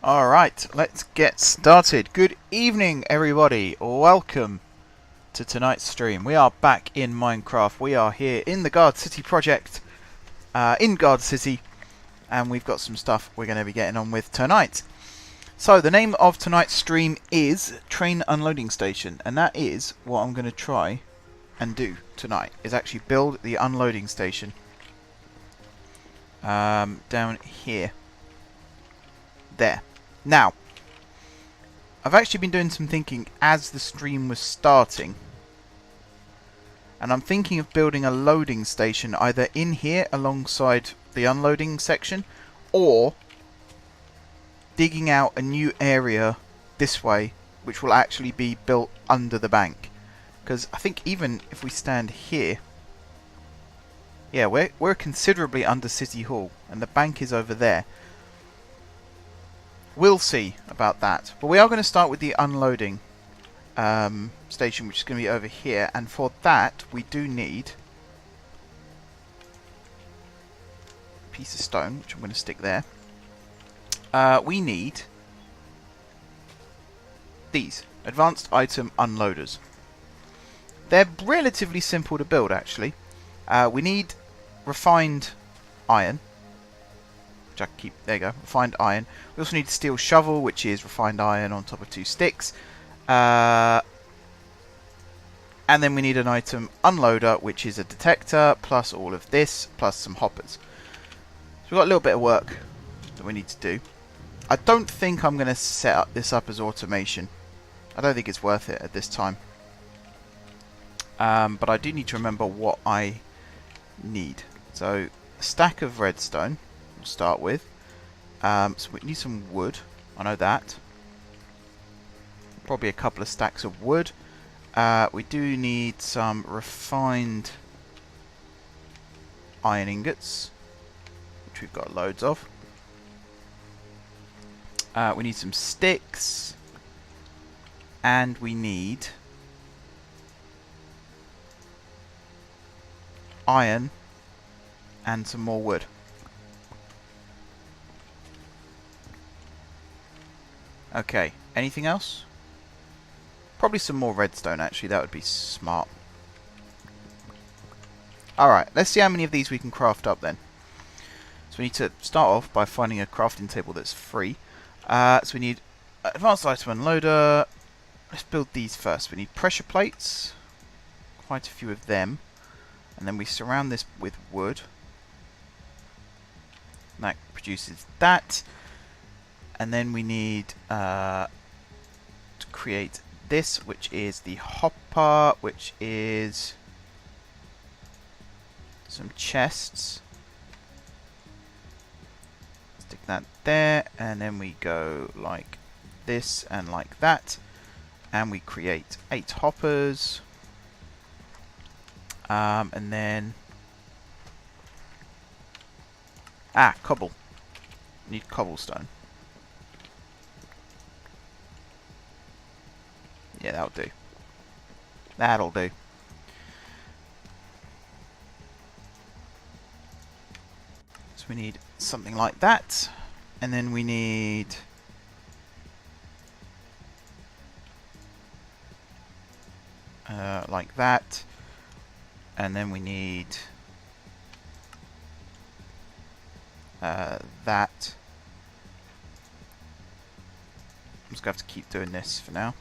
Alright, let's get started. Good evening, everybody. Welcome to tonight's stream. We are back in Minecraft. We are here in the Gardcity project, in Gardcity, and we've got some stuff we're going to be getting on with tonight. So, the name of tonight's stream is Train Unloading Station, and that is what I'm going to try and do tonight, is actually build the unloading station down here. There. Now, I've actually been doing some thinking as the stream was starting, and I'm thinking of building a loading station either in here alongside the unloading section, or digging out a new area this way which will actually be built under the bank. Because I think even if we stand here, yeah, we're considerably under City Hall, and the bank is over there. We'll see about that. But we are going to start with the unloading station, which is going to be over here. And for that, we do need a piece of stone, which I'm going to stick there. We need these advanced item unloaders. They're relatively simple to build, actually. We need refined iron. I keep, there you go, refined iron. We also need a steel shovel, which is refined iron on top of 2 sticks. And then we need an item unloader, which is a detector, plus all of this, plus some hoppers. So we've got a little bit of work that we need to do. I don't think I'm going to set this up as automation. I don't think it's worth it at this time. But I do need to remember what I need. So, a stack of redstone. We'll start with. So we need some wood. I know that. Probably a couple of stacks of wood. We do need some refined iron ingots, which we've got loads of. We need some sticks. And we need iron and some more wood. Okay, anything else? Probably some more redstone, actually. That would be smart. Alright, let's see how many of these we can craft up then. So we need to start off by finding a crafting table that's free. So we need advanced item unloader. Let's build these first. We need pressure plates. Quite a few of them. And then we surround this with wood. And that produces that. And then we need to create this, which is the hopper, which is some chests. Stick that there, and then we go like this and like that. And we create 8 hoppers. And then... cobble. Need cobblestone. Yeah, that'll do. That'll do. So we need something like that. And then we need... like that. And then we need... that. I'm just going to have to keep doing this for now.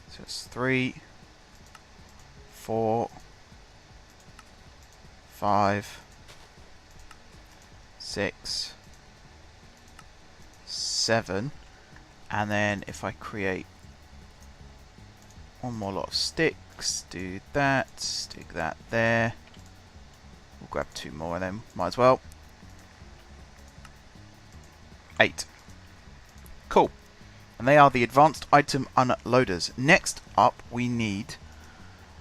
So it's 3, 4, 5, 6, 7, and then if I create one more lot of sticks, do that, stick that there. We'll grab 2 more and then might as well. 8. Cool. And they are the advanced item unloaders. Next up, we need...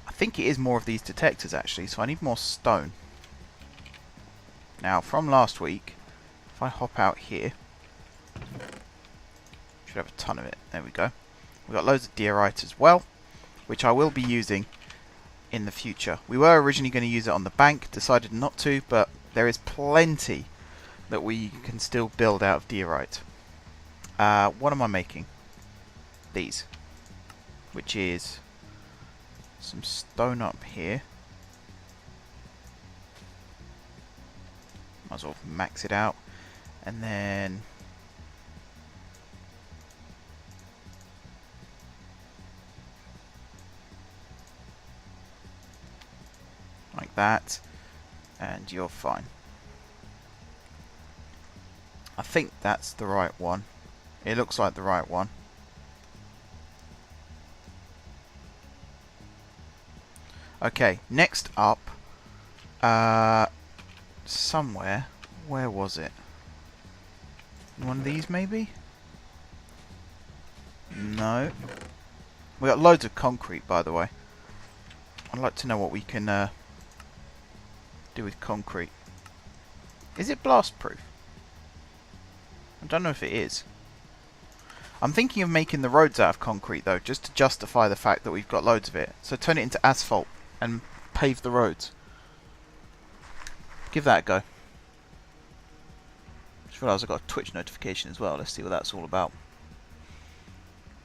I think it is more of these detectors, actually. So I need more stone. Now, from last week, if I hop out here... should have a ton of it. There we go. We've got loads of diorite as well, which I will be using in the future. We were originally going to use it on the bank, decided not to, but there is plenty that we can still build out of diorite. What am I making? These. Which is some stone up here. Might as well max it out. And then like that. And you're fine. I think that's the right one. It looks like the right one. Okay, next up, somewhere, where was it? One of these maybe? No. We got loads of concrete, by the way. I'd like to know what we can do with concrete. Is it blast proof? I don't know if it is. I'm thinking of making the roads out of concrete though, just to justify the fact that we've got loads of it. So turn it into asphalt and pave the roads. Give that a go. Just realised I got a Twitch notification as well. Let's see what that's all about.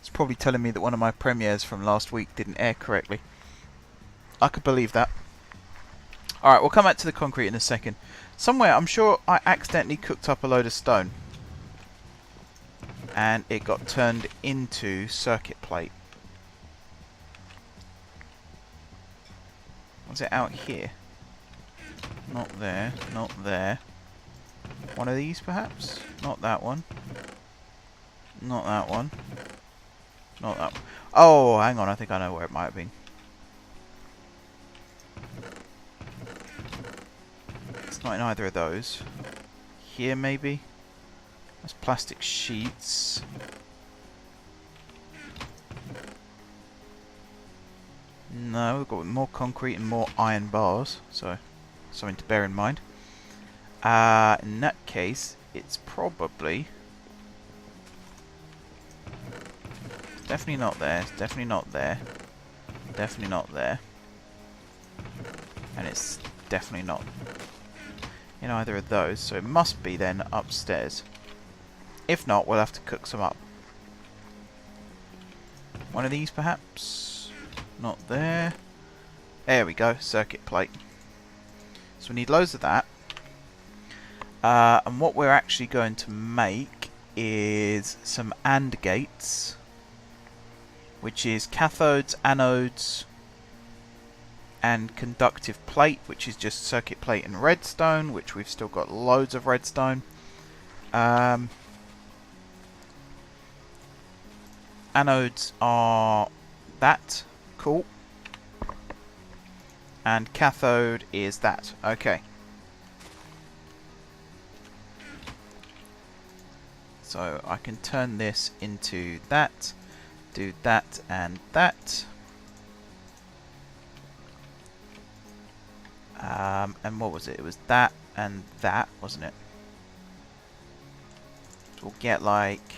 It's probably telling me that one of my premieres from last week didn't air correctly. I could believe that. Alright, we'll come back to the concrete in a second. Somewhere, I'm sure I accidentally cooked up a load of stone. And it got turned into circuit plate. Was it out here? Not there, not there. One of these perhaps? Not that one. Not that one. Not that one. Oh, hang on, I think I know where it might have been. It's not in either of those. Here maybe? That's plastic sheets. No, we've got more concrete and more iron bars, so something to bear in mind. In that case, it's probably... definitely not there, it's definitely not there, definitely not there. And it's definitely not in either of those, so it must be then upstairs. If not, we'll have to cook some up. One of these perhaps? Not there. There we go, circuit plate. So we need loads of that. And what we're actually going to make is some AND gates, which is cathodes, anodes, and conductive plate, which is just circuit plate and redstone, which we've still got loads of redstone. Anodes are that. Cool. And cathode is that. Okay. So I can turn this into that, do that and that. And what was it? It was that and that, wasn't it? So we'll get like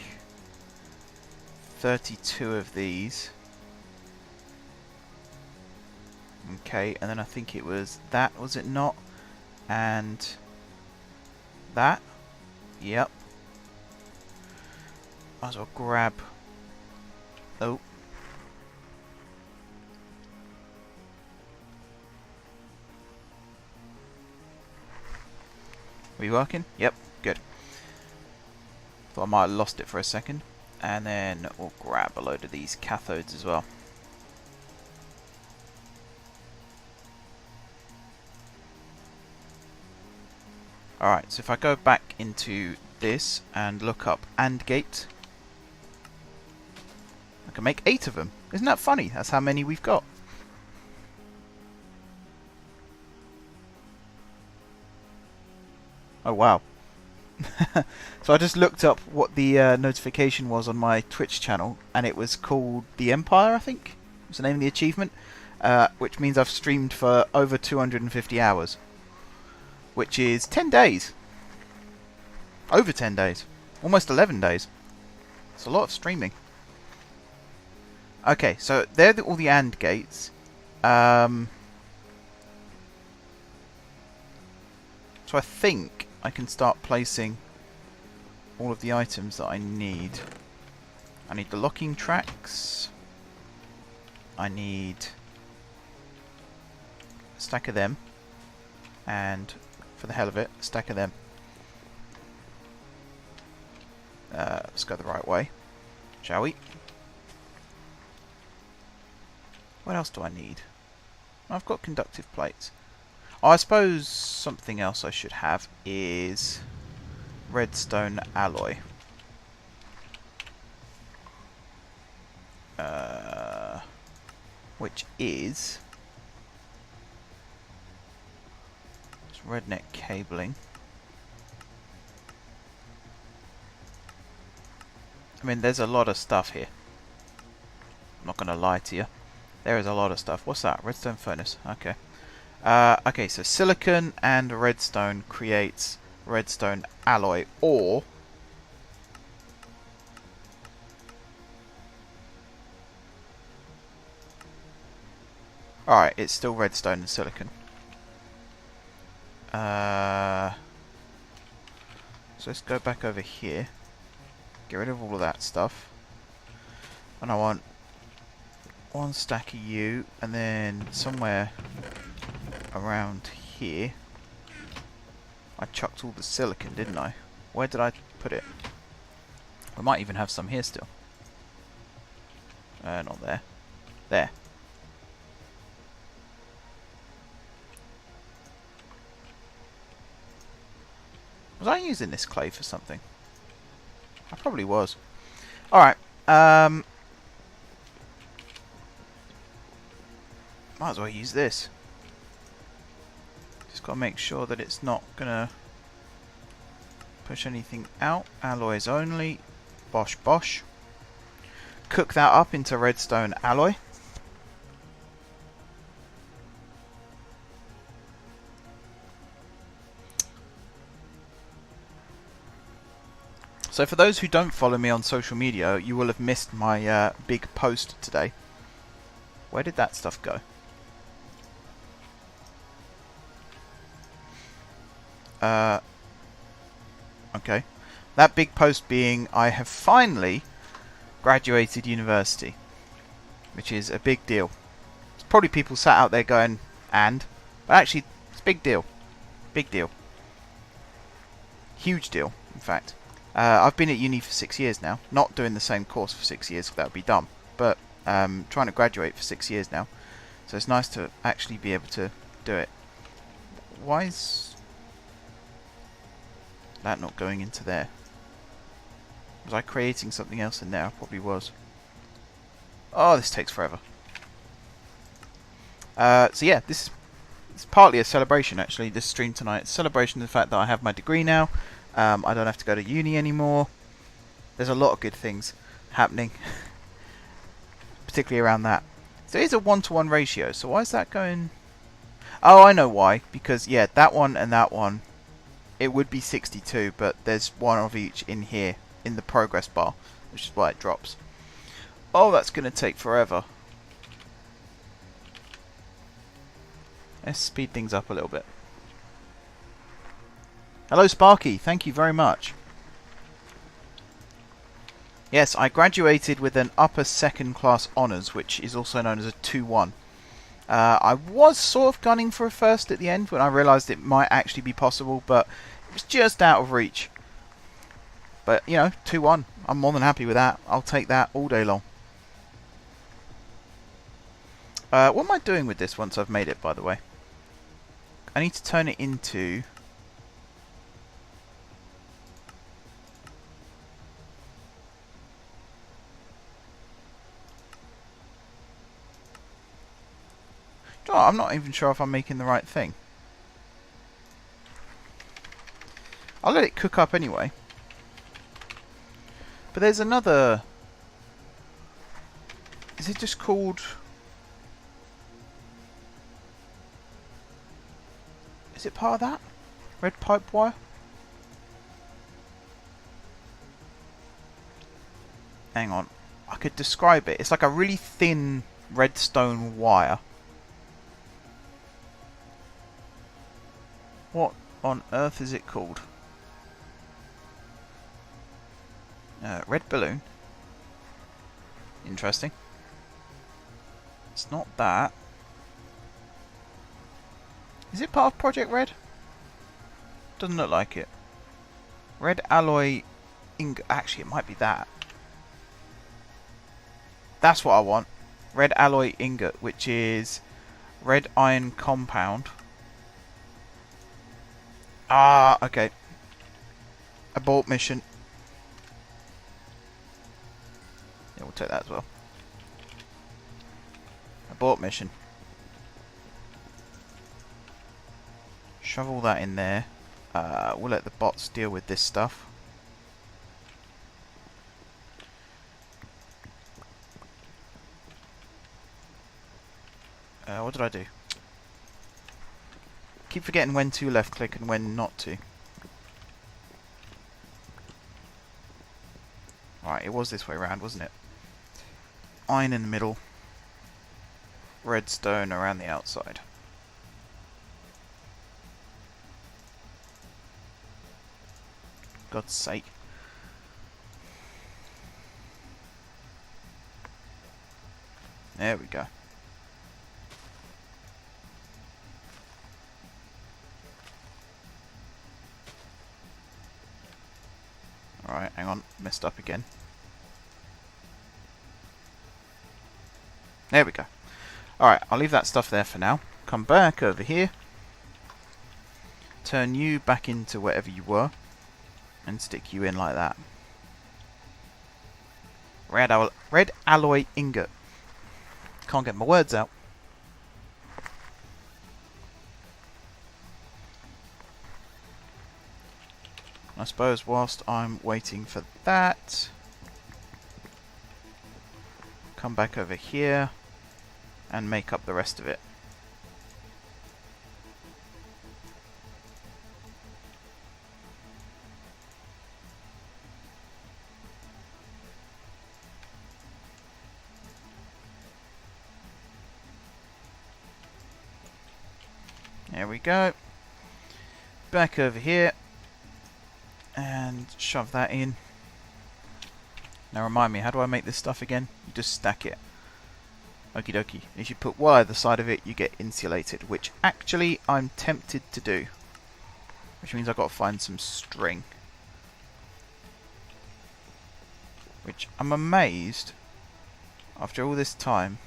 32 of these. Okay, and then I think it was that, was it not? And that. Yep. Might as well grab... oh. Are we working? Yep, good. Thought I might have lost it for a second. And then we'll grab a load of these cathodes as well. Alright, so if I go back into this and look up AND gate, I can make 8 of them. Isn't that funny? That's how many we've got. Oh wow. So I just looked up what the notification was on my Twitch channel, and it was called The Empire, I think was the name of the achievement, which means I've streamed for over 250 hours, which is 10 days. Over 10 days. Almost 11 days. It's a lot of streaming. Okay, so they're all the AND gates. So I think I can start placing all of the items that I need. I need the locking tracks. I need a stack of them. And for the hell of it, a stack of them. Let's go the right way, shall we? What else do I need? I've got conductive plates. Oh, I suppose something else I should have is redstone alloy. Which is redneck cabling. I mean, there's a lot of stuff here. I'm not going to lie to you. There is a lot of stuff. What's that? Redstone furnace. Okay. Okay, so silicon and redstone creates redstone alloy, or alright, it's still redstone and silicon. So let's go back over here. Get rid of all of that stuff. And I want one stack of you, and then somewhere around here I chucked all the silicon, didn't I? Where did I put it? We might even have some here still. Not there. There. Was I using this clay for something? I probably was. Alright. Might as well use this. Just got to make sure that it's not going to push anything out. Alloys only. Bosh bosh. Cook that up into redstone alloy. So for those who don't follow me on social media, you will have missed my big post today. Where did that stuff go? Okay. That big post being, I have finally graduated university. Which is a big deal. There's probably people sat out there going, but actually, it's a big deal. Big deal. Huge deal, in fact. I've been at uni for 6 years now. Not doing the same course for 6 years, that would be dumb. But trying to graduate for 6 years now. So it's nice to actually be able to do it. Why is that not going into there? Was I creating something else in there? I probably was. Oh, this takes forever. So yeah, this is partly a celebration actually, this stream tonight. It's a celebration of the fact that I have my degree now. I don't have to go to uni anymore. There's a lot of good things happening. Particularly around that. So it's a 1-to-1 ratio. So why is that going... Oh, I know why. Because, yeah, that one and that one, it would be 62, but there's one of each in here, in the progress bar, which is why it drops. Oh, that's going to take forever. Let's speed things up a little bit. Hello Sparky, thank you very much. Yes, I graduated with an upper second class honours, which is also known as a 2-1. I was sort of gunning for a first at the end when I realised it might actually be possible, but it was just out of reach. But, you know, 2-1. I'm more than happy with that. I'll take that all day long. What am I doing with this once I've made it, by the way? I need to turn it into... Oh, I'm not even sure if I'm making the right thing. I'll let it cook up anyway. But there's another... Is it just called... Is it part of that? Red pipe wire? Hang on. I could describe it. It's like a really thin redstone wire. What on earth is it called? Red balloon. Interesting. It's not that. Is it part of Project Red? Doesn't look like it. Red alloy ingot. Actually, it might be that. That's what I want. Red alloy ingot, which is red iron compound. Ah, okay. Abort mission. Yeah, we'll take that as well. Abort mission. Shove all that in there. We'll let the bots deal with this stuff. What did I do? Keep forgetting when to left click and when not to. Right, it was this way around, wasn't it? Iron in the middle. Redstone around the outside. God's sake. There we go. Alright, hang on. Messed up again. There we go. Alright, I'll leave that stuff there for now. Come back over here. Turn you back into whatever you were. And stick you in like that. Red alloy ingot. Can't get my words out. I suppose whilst I'm waiting for that, come back over here and make up the rest of it. There we go. Back over here. And shove that in. Now remind me, how do I make this stuff again? You just stack it. Okie dokie. If you put wire either side of it, you get insulated, which actually I'm tempted to do. Which means I've got to find some string. Which I'm amazed, after all this time,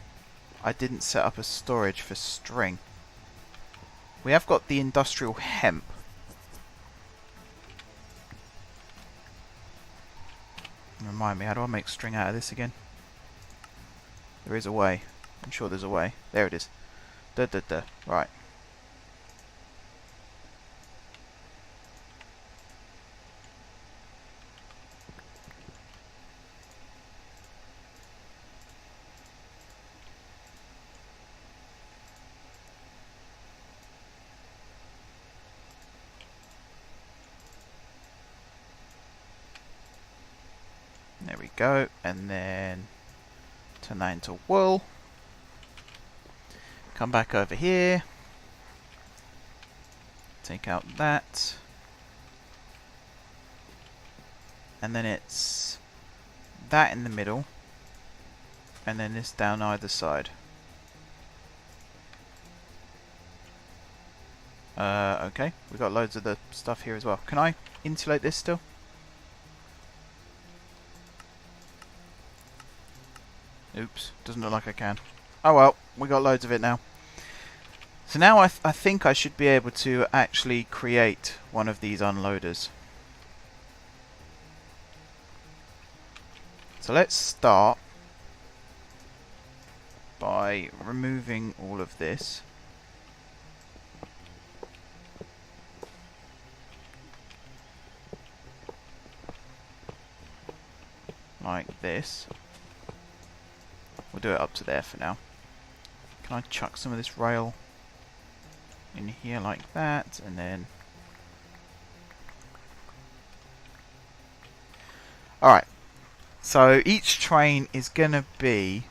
I didn't set up a storage for string. We have got the industrial hemp. Remind me, how do I make string out of this again? There is a way. I'm sure there's a way. There it is. Duh, duh, duh. Right. There we go, and then turn that into wool. Come back over here. Take out that. And then it's that in the middle. And then this down either side. Okay, we've got loads of the stuff here as well. Can I insulate this still? Oops, doesn't look like I can. Oh well, we got loads of it now. So now I think I should be able to actually create one of these unloaders. So let's start by removing all of this. Like this. We'll do it up to there for now. Can I chuck some of this rail in here like that, and then... Alright, so each train is going to be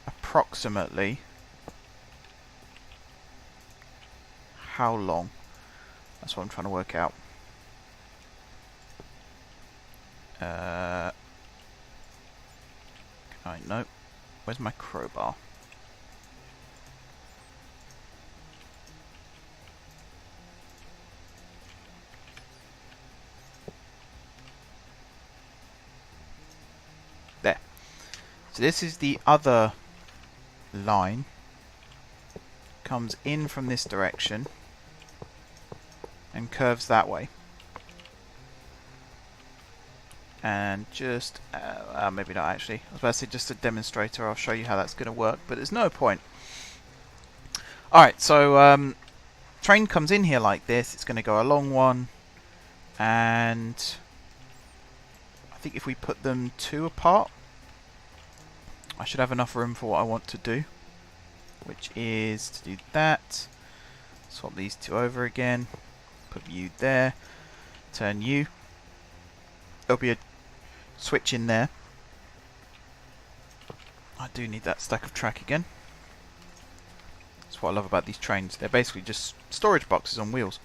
approximately how long? That's what I'm trying to work out. No. Where's my crowbar? There. So this is the other line. Comes in from this direction and curves that way. And just, maybe not actually. I was about to say just a demonstrator. I'll show you how that's going to work, but there's no point. Alright, so train comes in here like this. It's going to go a long one. And I think if we put them 2 apart, I should have enough room for what I want to do. Which is to do that. Swap these 2 over again. Put you there. Turn you. There'll be a switch in there. I do need that stack of track again. That's what I love about these trains. They're basically just storage boxes on wheels.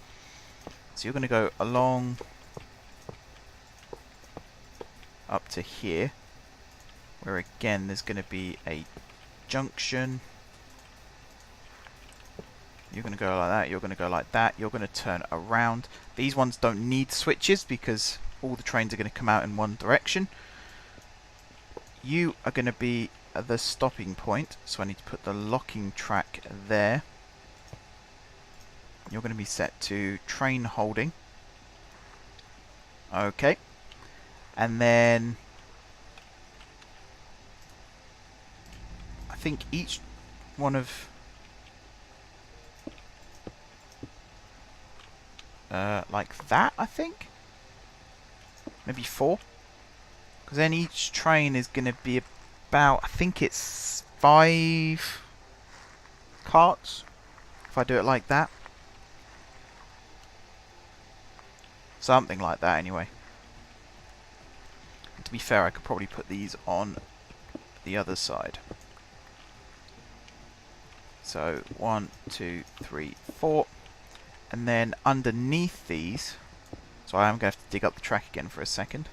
So you're going to go along up to here, where again there's going to be a junction. You're going to go like that, you're going to go like that, you're going to turn around. These ones don't need switches because all the trains are going to come out in one direction. You are going to be at the stopping point, so I need to put the locking track there. You're going to be set to train holding. Okay. And then I think each one of like that, I think. Maybe 4. Because then each train is going to be about, I think it's 5 carts. If I do it like that. Something like that anyway. And to be fair, I could probably put these on the other side. So 1, 2, 3, 4. And then underneath these, so I am going to have to dig up the track again for a second.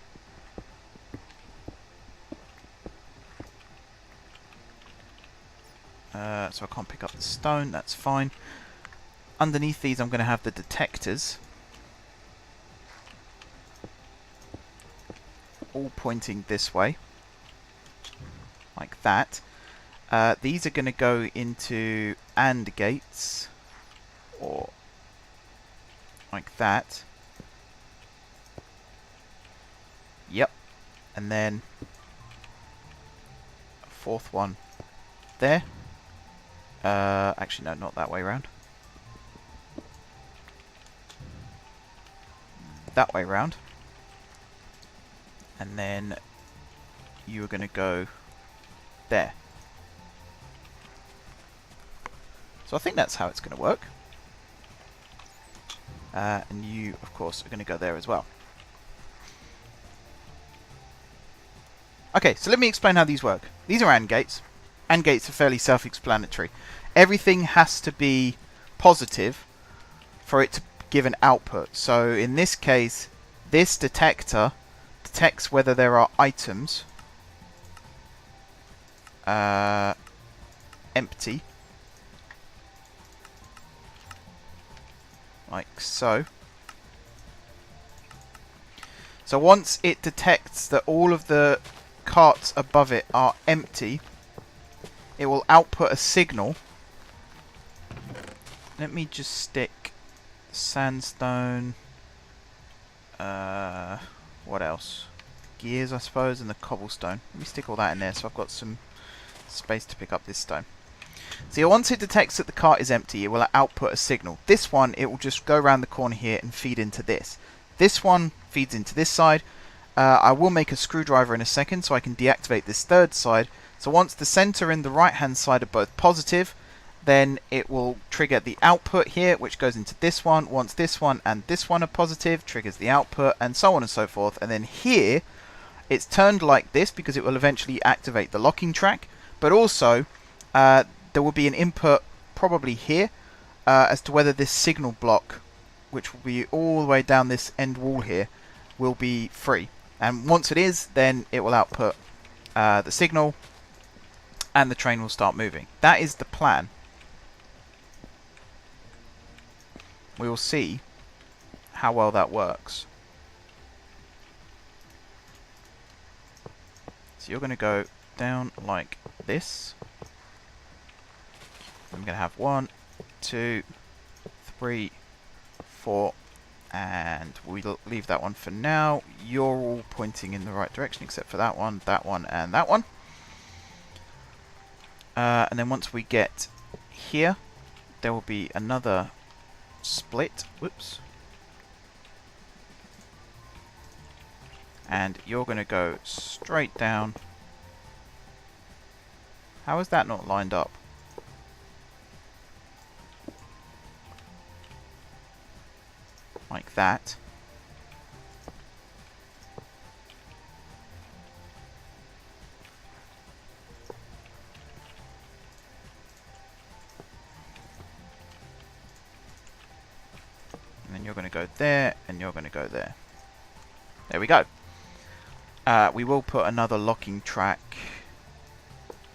So I can't pick up the stone, that's fine. Underneath these I'm going to have the detectors. All pointing this way. Like that. These are going to go into AND gates. Or like that. Yep. And then a 4th one there. Actually, no, not that way around. That way round. And then you are going to go there. So I think that's how it's going to work. And you, of course, are going to go there as well. Okay, so let me explain how these work. These are AND gates. AND gates are fairly self-explanatory. Everything has to be positive for it to give an output. So in this case, this detector detects whether there are items empty. Like so. So once it detects that all of the carts above it are empty, it will output a signal. Let me just stick sandstone. What else? Gears, I suppose, and the cobblestone. Let me stick all that in there so I've got some space to pick up this stone. So once it detects that the cart is empty, it will output a signal. This one, it will just go around the corner here and feed into this. This one feeds into this side. I will make a screwdriver in a second so I can deactivate this 3rd side. So once the center and the right hand side are both positive, then it will trigger the output here, which goes into this one. Once this one and this one are positive, triggers the output, and so on and so forth. And then here, it's turned like this because it will eventually activate the locking track. But also, there will be an input probably here as to whether this signal block, which will be all the way down this end wall here, will be free. And once it is, then it will output the signal, and the train will start moving. That is the plan. We will see how well that works. So you're going to go down like this. I'm going to have 1, 2, 3, 4, and we'll leave that one for now. You're all pointing in the right direction except for that one, and that one. And then once we get here, there will be another split. Whoops. And you're going to go straight down. How is that not lined up? Like that. And then you're going to go there, and you're going to go there. There we go. We will put another locking track,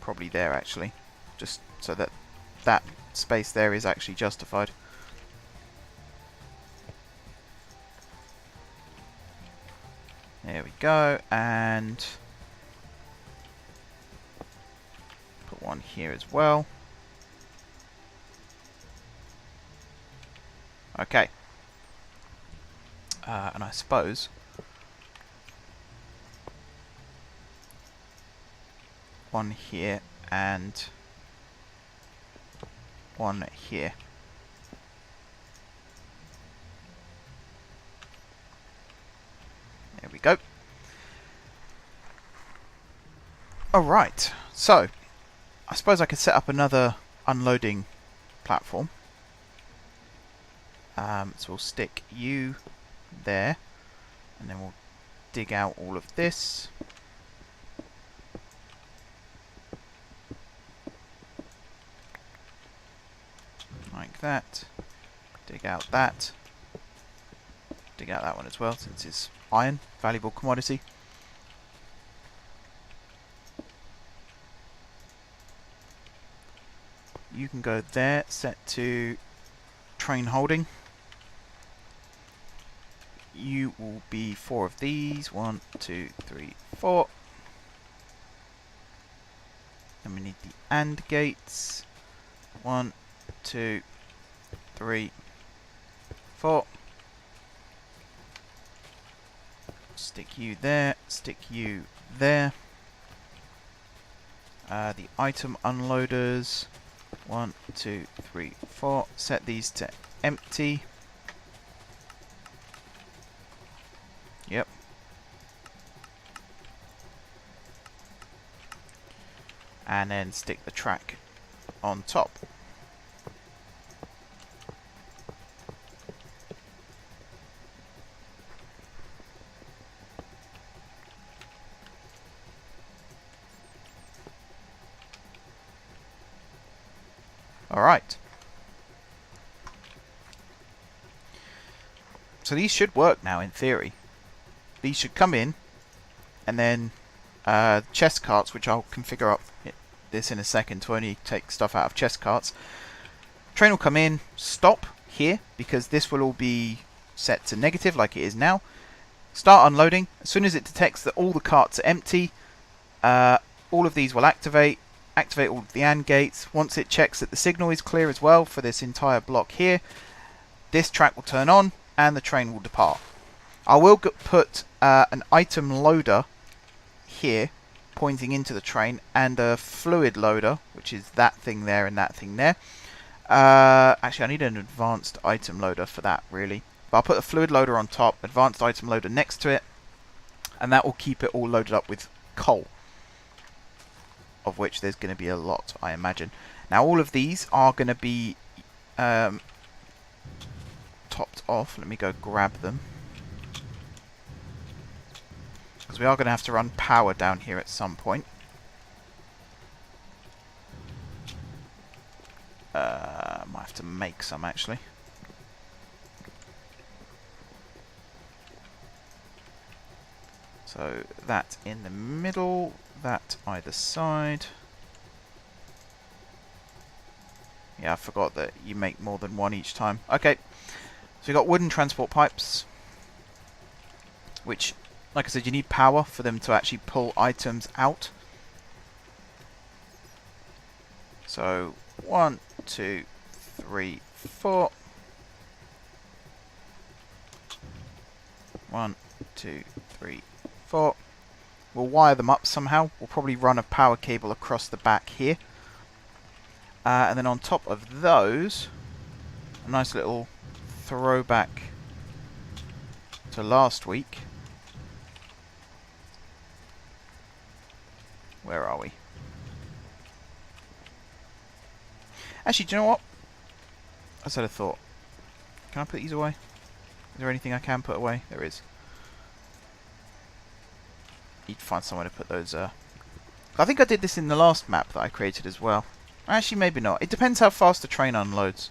probably there actually, just so that that space there is actually justified. There we go, and put one here as well. Okay. And I suppose one here and one here. There we go. Alright, so I suppose I could set up another unloading platform. So we'll stick you there, and then we'll dig out all of this. Like that. Dig out that. Dig out that one as well, since it's iron, valuable commodity. You can go there, set to train holding. You will be 4 of these. 1, 2, 3, 4. Then we need the AND gates. 1, 2, 3, 4. Stick you there. Stick you there. The item unloaders. 1, 2, 3, 4. Set these to empty. Yep. And then stick the track on top. Alright. So these should work now in theory. These should come in, and then chest carts, which I'll configure up this in a second to only take stuff out of chest carts. Train will come in, stop here, because this will all be set to negative like it is now. Start unloading. As soon as it detects that all the carts are empty, all of these will activate all of the AND gates. Once it checks that the signal is clear as well for this entire block here, this track will turn on and the train will depart. I will put an item loader here pointing into the train, and a fluid loader, which is that thing there and that thing there. Actually, I need an advanced item loader for that, really. But I'll put a fluid loader on top, advanced item loader next to it, and that will keep it all loaded up with coal, of which there's going to be a lot, I imagine. Now, all of these are going to be topped off. Let me go grab them, because we are going to have to run power down here at some point. Might have to make some, actually. So that in the middle, that either side. Yeah, I forgot that you make more than one each time. Okay, so we've got wooden transport pipes, which, like I said, you need power for them to actually pull items out. So 1, 2, 3, 4. 1, 2, 3, 4. We'll wire them up somehow. We'll probably run a power cable across the back here. And then on top of those, a nice little throwback to last week. Where are we? Actually, do you know what? I just had a thought. Can I put these away? Is there anything I can put away? There is. Need to find somewhere to put those. I think I did this in the last map that I created as well. Actually, maybe not. It depends how fast the train unloads.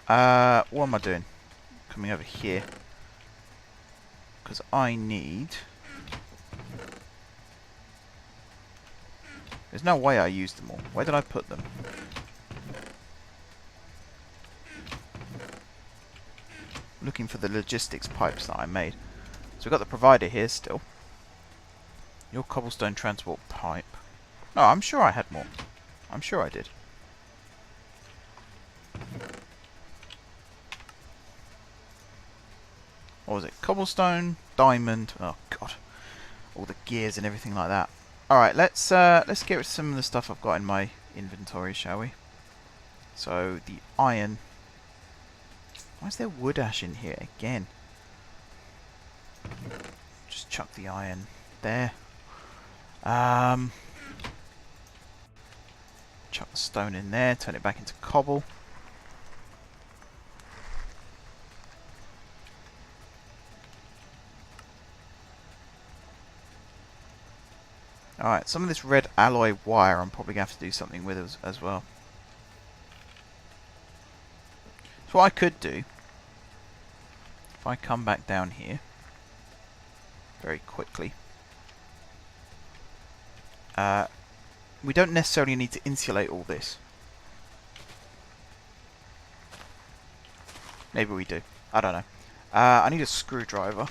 What am I doing? Coming over here. Because I need... There's no way I used them all. Where did I put them? Looking for the logistics pipes that I made. So we've got the provider here still. Your cobblestone transport pipe. No, I'm sure I had more. I'm sure I did. What was it? Cobblestone, diamond. Oh god, all the gears and everything like that. All right, let's get rid of some of the stuff I've got in my inventory, shall we? So the iron. Why is there wood ash in here again? Just chuck the iron there. Chuck the stone in there. Turn it back into cobble. Alright, some of this red alloy wire I'm probably going to have to do something with as well. So what I could do, if I come back down here very quickly, we don't necessarily need to insulate all this. Maybe we do. I don't know. I need a screwdriver.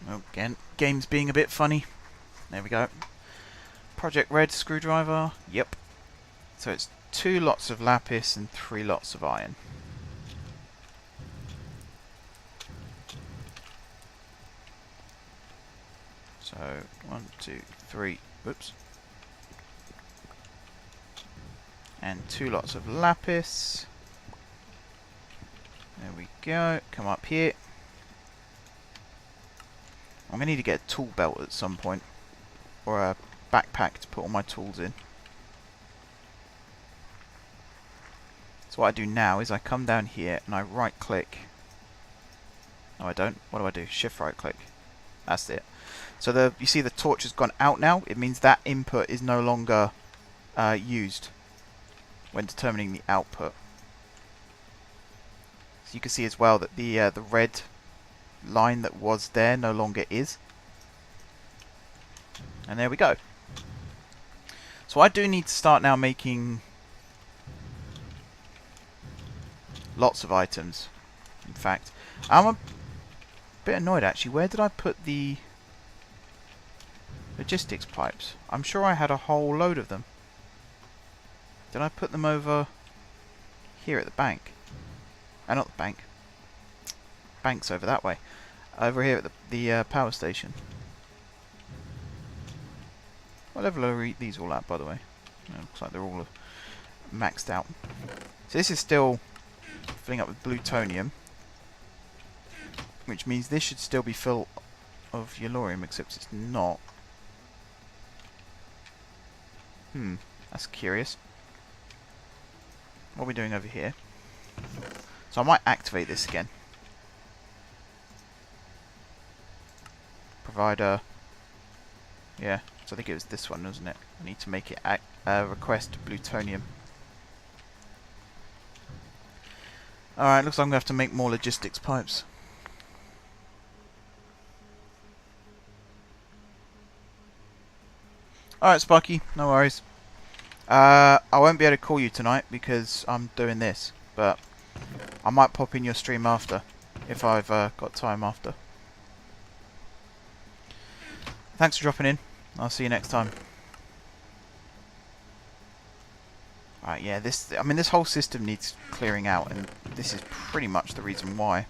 Oh, again, game's being a bit funny. There we go. Project Red screwdriver. Yep. So it's 2 lots of lapis and 3 lots of iron. So 1, 2, 3. Whoops. And 2 lots of lapis. There we go. Come up here. I'm going to need to get a tool belt at some point. Or a backpack to put all my tools in. So what I do now is I come down here and I right click. No, I don't. What do I do? Shift right click. That's it. So you see the torch has gone out now. It means that input is no longer used when determining the output. So you can see as well that the red line that was there no longer is. And there we go. So I do need to start now making lots of items. In fact, I'm a bit annoyed actually. Where did I put the logistics pipes? I'm sure I had a whole load of them. Did I put them over here at the bank? Not the bank. Bank's over that way. Over here at the power station. What level are these all at, by the way? Looks like they're all maxed out. So this is still filling up with plutonium, which means this should still be full of yellorium, except it's not. That's curious. What are we doing over here? So I might activate this again. Provider. Yeah, so I think it was this one, wasn't it? I need to make it request plutonium. Alright, looks like I'm going to have to make more logistics pipes. Alright, Sparky, no worries. I won't be able to call you tonight because I'm doing this, but I might pop in your stream after, if I've got time after. Thanks for dropping in. I'll see you next time. Alright, yeah, I mean, this whole system needs clearing out, and this is pretty much the reason why.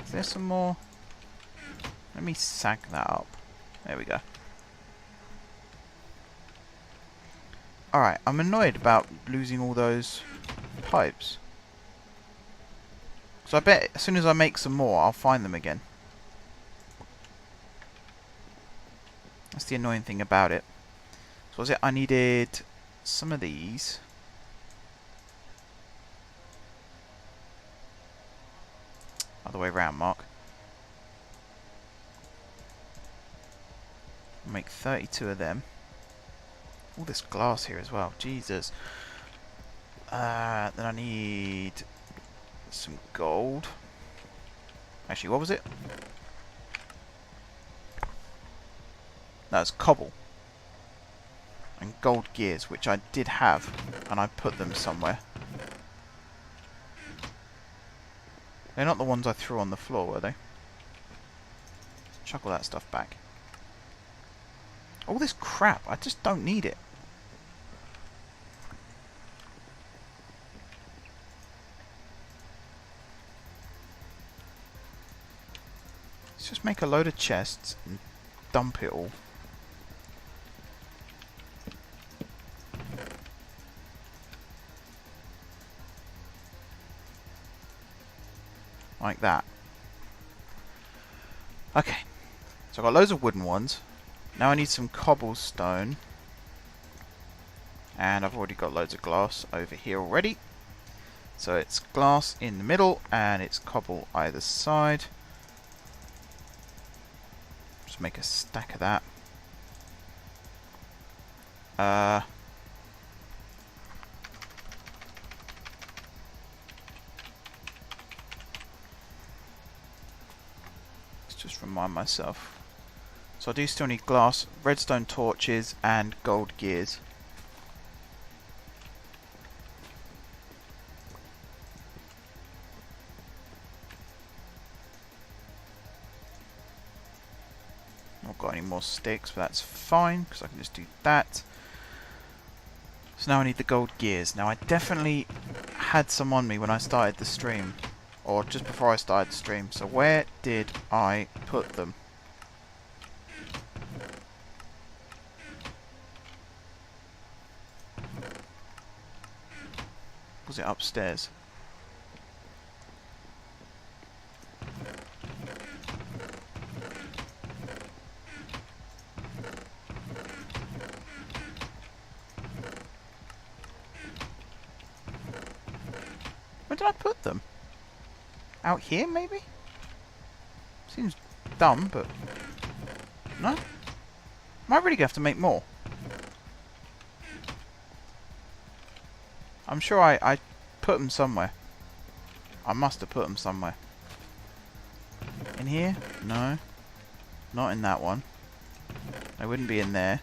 Is there some more? Let me sag that up. There we go. Alright, I'm annoyed about losing all those pipes. So I bet as soon as I make some more, I'll find them again. That's the annoying thing about it. So was it I needed some of these. Other way around, Mark. Make 32 of them. All this glass here as well. Jesus. Then I need some gold. Actually, what was it? No, it's cobble. And gold gears, which I did have. And I put them somewhere. They're not the ones I threw on the floor, were they? Chuck all that stuff back. All this crap, I just don't need it. Let's just make a load of chests and dump it all. Like that. Okay. So I've got loads of wooden ones. Now I need some cobblestone. And I've already got loads of glass over here already. So it's glass in the middle and it's cobble either side. Just make a stack of that. Let's just remind myself. So I do still need glass, redstone torches, and gold gears. Not got any more sticks, but that's fine, because I can just do that. So now I need the gold gears. Now I definitely had some on me when I started the stream, or just before I started the stream. So where did I put them? Was it upstairs? Where did I put them? Out here, maybe? Seems dumb, but... No? Might really have to make more. I'm sure I put them somewhere. I must have put them somewhere. In here? No. Not in that one. They wouldn't be in there.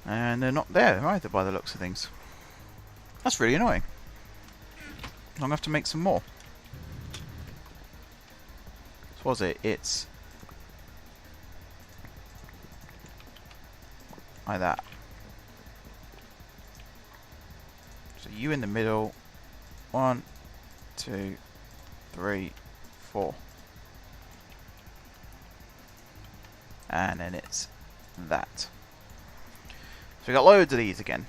And they're not there either by the looks of things. That's really annoying. I'm going to have to make some more. What was it? It's... like that. So you in the middle. 1, 2, 3, 4. And then it's that. So we got loads of these again.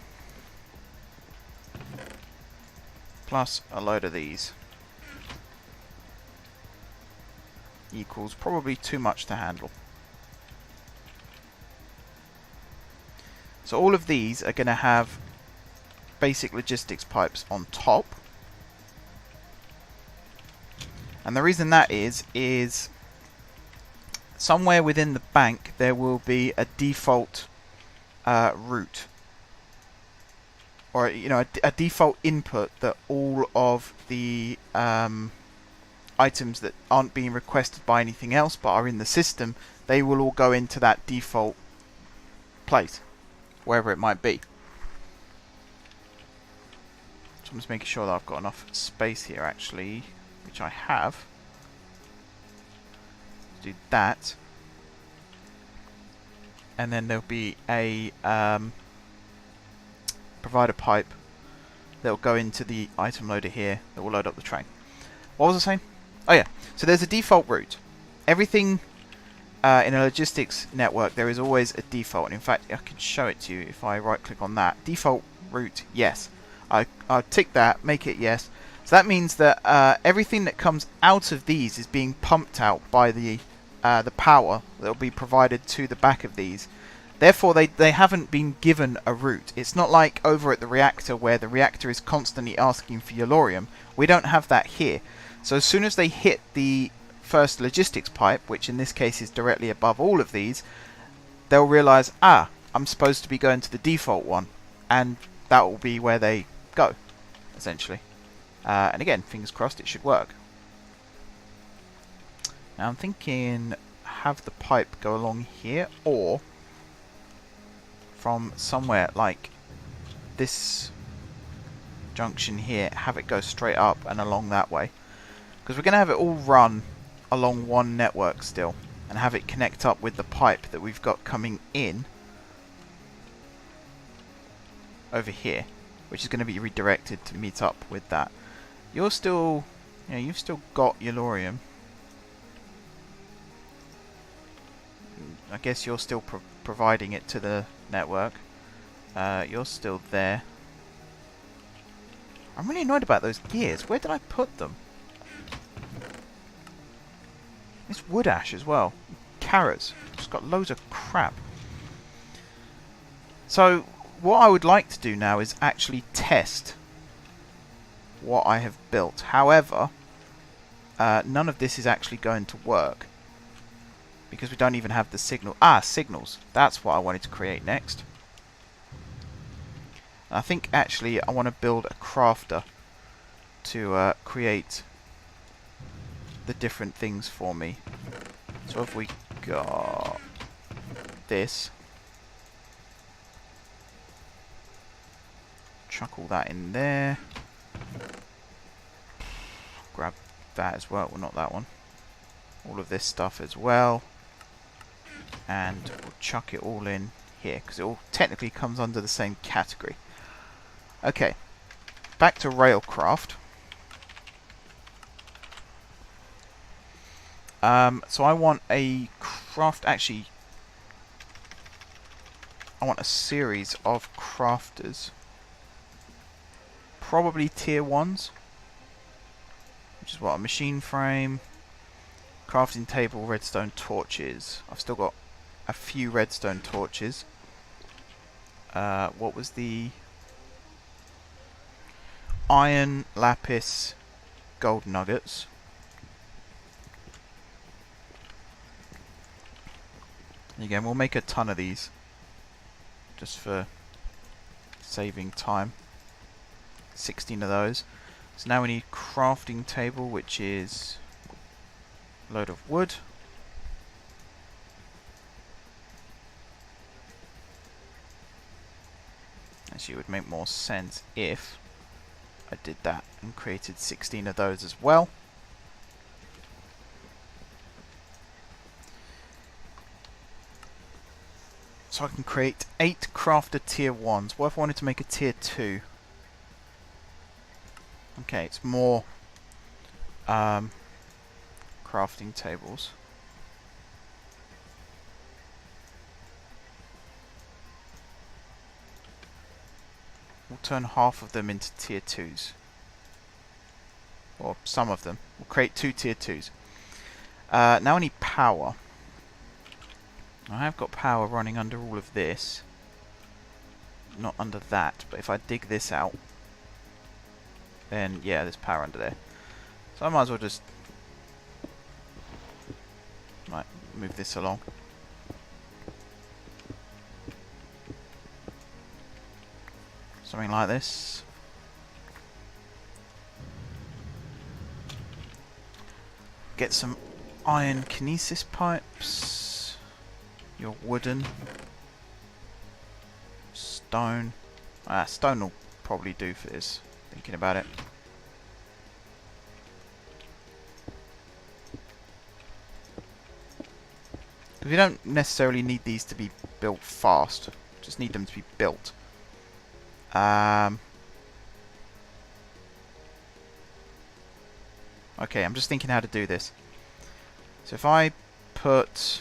Plus a load of these. Equals probably too much to handle. So all of these are going to have basic logistics pipes on top. And the reason that is somewhere within the bank there will be a default route. or a default input that all of the items that aren't being requested by anything else but are in the system, they will all go into that default place, wherever it might be. So I'm just making sure that I've got enough space here actually, which I have. Do that. And then there'll be a provider pipe that will go into the item loader here that will load up the train. What was I saying? Oh yeah, so there's a default route. Everything in a logistics network, there is always a default. And in fact, I can show it to you if I right click on that. Default route, yes. I'll tick that, make it yes. So that means that everything that comes out of these is being pumped out by the power that will be provided to the back of these. Therefore, they haven't been given a route. It's not like over at the reactor where the reactor is constantly asking for yellorium. We don't have that here. So as soon as they hit the first logistics pipe, which in this case is directly above all of these, they'll realize, I'm supposed to be going to the default one, and that will be where they go, essentially. And again, fingers crossed, it should work. Now I'm thinking have the pipe go along here, or from somewhere like this junction here, have it go straight up and along that way. Because we're going to have it all run along one network still, and have it connect up with the pipe that we've got coming in over here, which is going to be redirected to meet up with that. You're still, you've still got yellorium. I guess you're still providing it to the network. You're still there. I'm really annoyed about those gears. Where did I put them? It's wood ash as well. Carrots. It's got loads of crap. So, what I would like to do now is actually test what I have built. However, none of this is actually going to work, because we don't even have the signal. Signals. That's what I wanted to create next. I think actually I want to build a crafter to create the different things for me. So if we got this, chuck all that in there, grab that as well, not that one, all of this stuff as well, and we'll chuck it all in here because it all technically comes under the same category. Okay, back to Railcraft. So I want a actually I want a series of crafters, probably tier 1s, which is what, a machine frame, crafting table, redstone torches. I've still got a few redstone torches. What was the iron, lapis, gold nuggets. Again, we'll make a ton of these just for saving time. 16 of those. So now we need crafting table, which is a load of wood. Actually, it would make more sense if I did that and created 16 of those as well. So I can create 8 crafter tier 1s. What if I wanted to make a tier 2? Okay, it's more crafting tables. We'll turn half of them into tier 2s. Or some of them. We'll create 2 tier 2s. Now I need power. I have got power running under all of this. Not under that, but if I dig this out, then yeah, there's power under there. So I might as well just move this along. So Something like this. Get some iron kinesis pipes. Your wooden. Stone. Stone will probably do for this, thinking about it. We don't necessarily need these to be built fast, just need them to be built. Okay, I'm just thinking how to do this. So if I put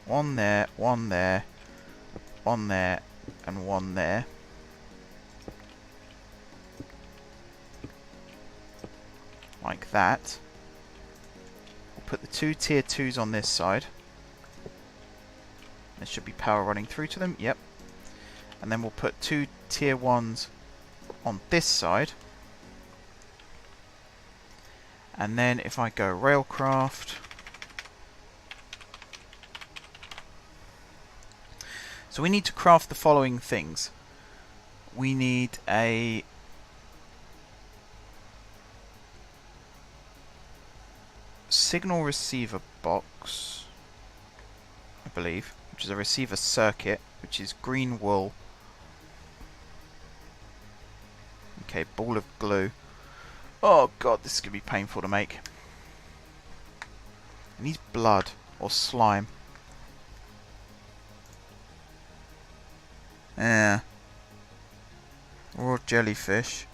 one there, one there, one there, and one there. Like that. We'll put the two tier 2s on this side. There should be power running through to them, yep. And then we'll put two tier 1s on this side. And then if I go railcraft, so we need to craft the following things. We need a signal receiver box, I believe, which is a receiver circuit, which is green wool. Okay, ball of glue. Oh god, this is going to be painful to make. It needs blood or slime. Yeah. Or jellyfish.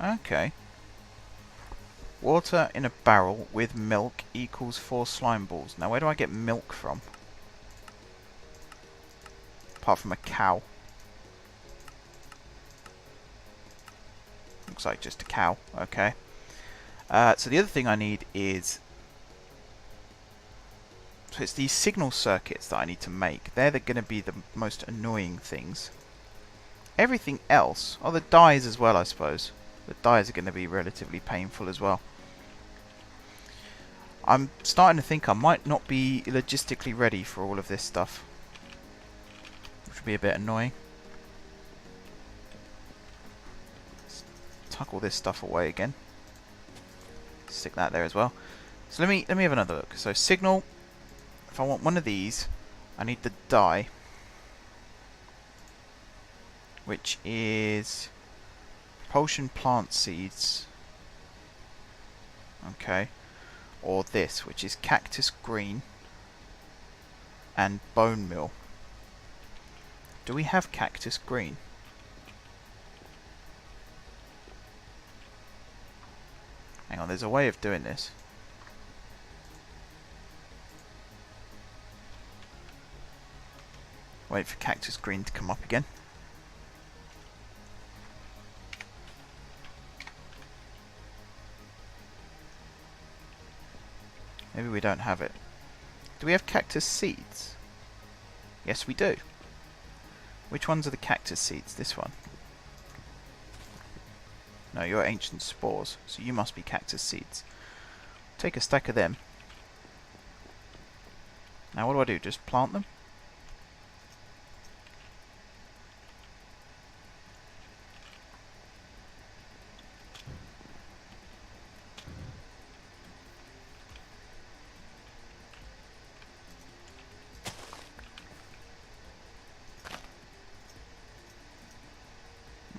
Okay. Water in a barrel with milk equals 4 slime balls. Now where do I get milk from? Apart from a cow. Looks like just a cow. Okay. So the other thing I need is... So it's these signal circuits that I need to make. They're going to be the most annoying things. Everything else... Oh, the dyes as well, I suppose. The dyes are going to be relatively painful as well. I'm starting to think I might not be logistically ready for all of this stuff. Which would be a bit annoying. Tuck all this stuff away again. Stick that there as well. So let me have another look. So signal, if I want one of these, I need the dye, which is propulsion plant seeds. Okay. Or this, which is cactus green and bone meal. Do we have cactus green? Hang on, there's a way of doing this. Wait for cactus green to come up again. Maybe we don't have it. Do we have cactus seeds? Yes, we do. Which ones are the cactus seeds? This one. No, you're ancient spores, so you must be cactus seeds. Take a stack of them. Now what do? Just plant them?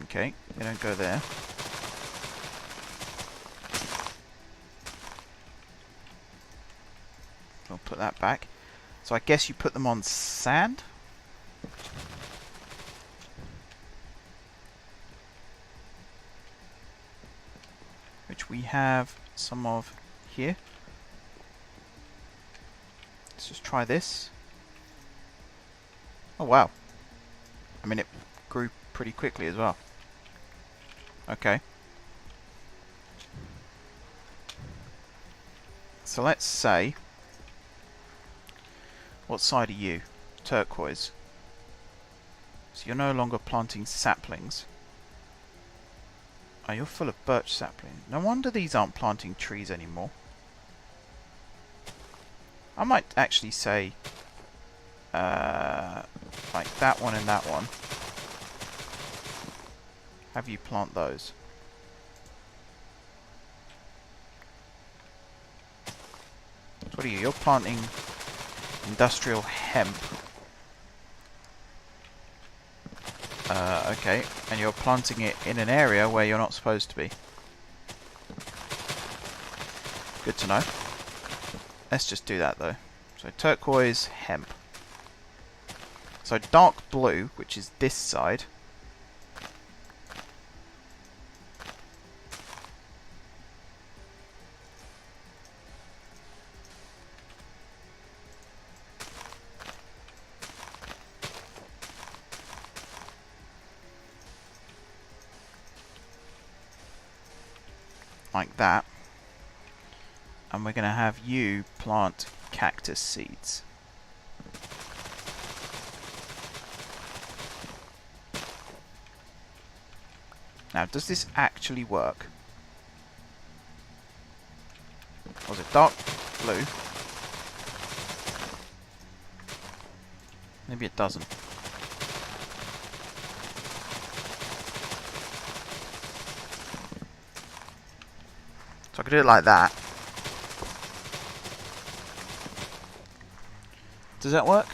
Okay, they don't go there. I'll put that back. So I guess you put them on sand? Which we have some of here. Let's just try this. Oh wow. I mean, it grew pretty quickly as well. Okay. So let's say... What side are you? Turquoise. So you're no longer planting saplings. Oh, you're full of birch saplings. No wonder these aren't planting trees anymore. I might actually say like that one and that one. Have you plant those. So what are you? You're planting industrial hemp. Okay, and you're planting it in an area where you're not supposed to be. Good to know. Let's just do that though. So turquoise, hemp. So dark blue, which is this side. Like that. And we're going to have you plant cactus seeds. Now, does this actually work? Was it dark blue? Maybe it doesn't. So I could do it like that. Does that work?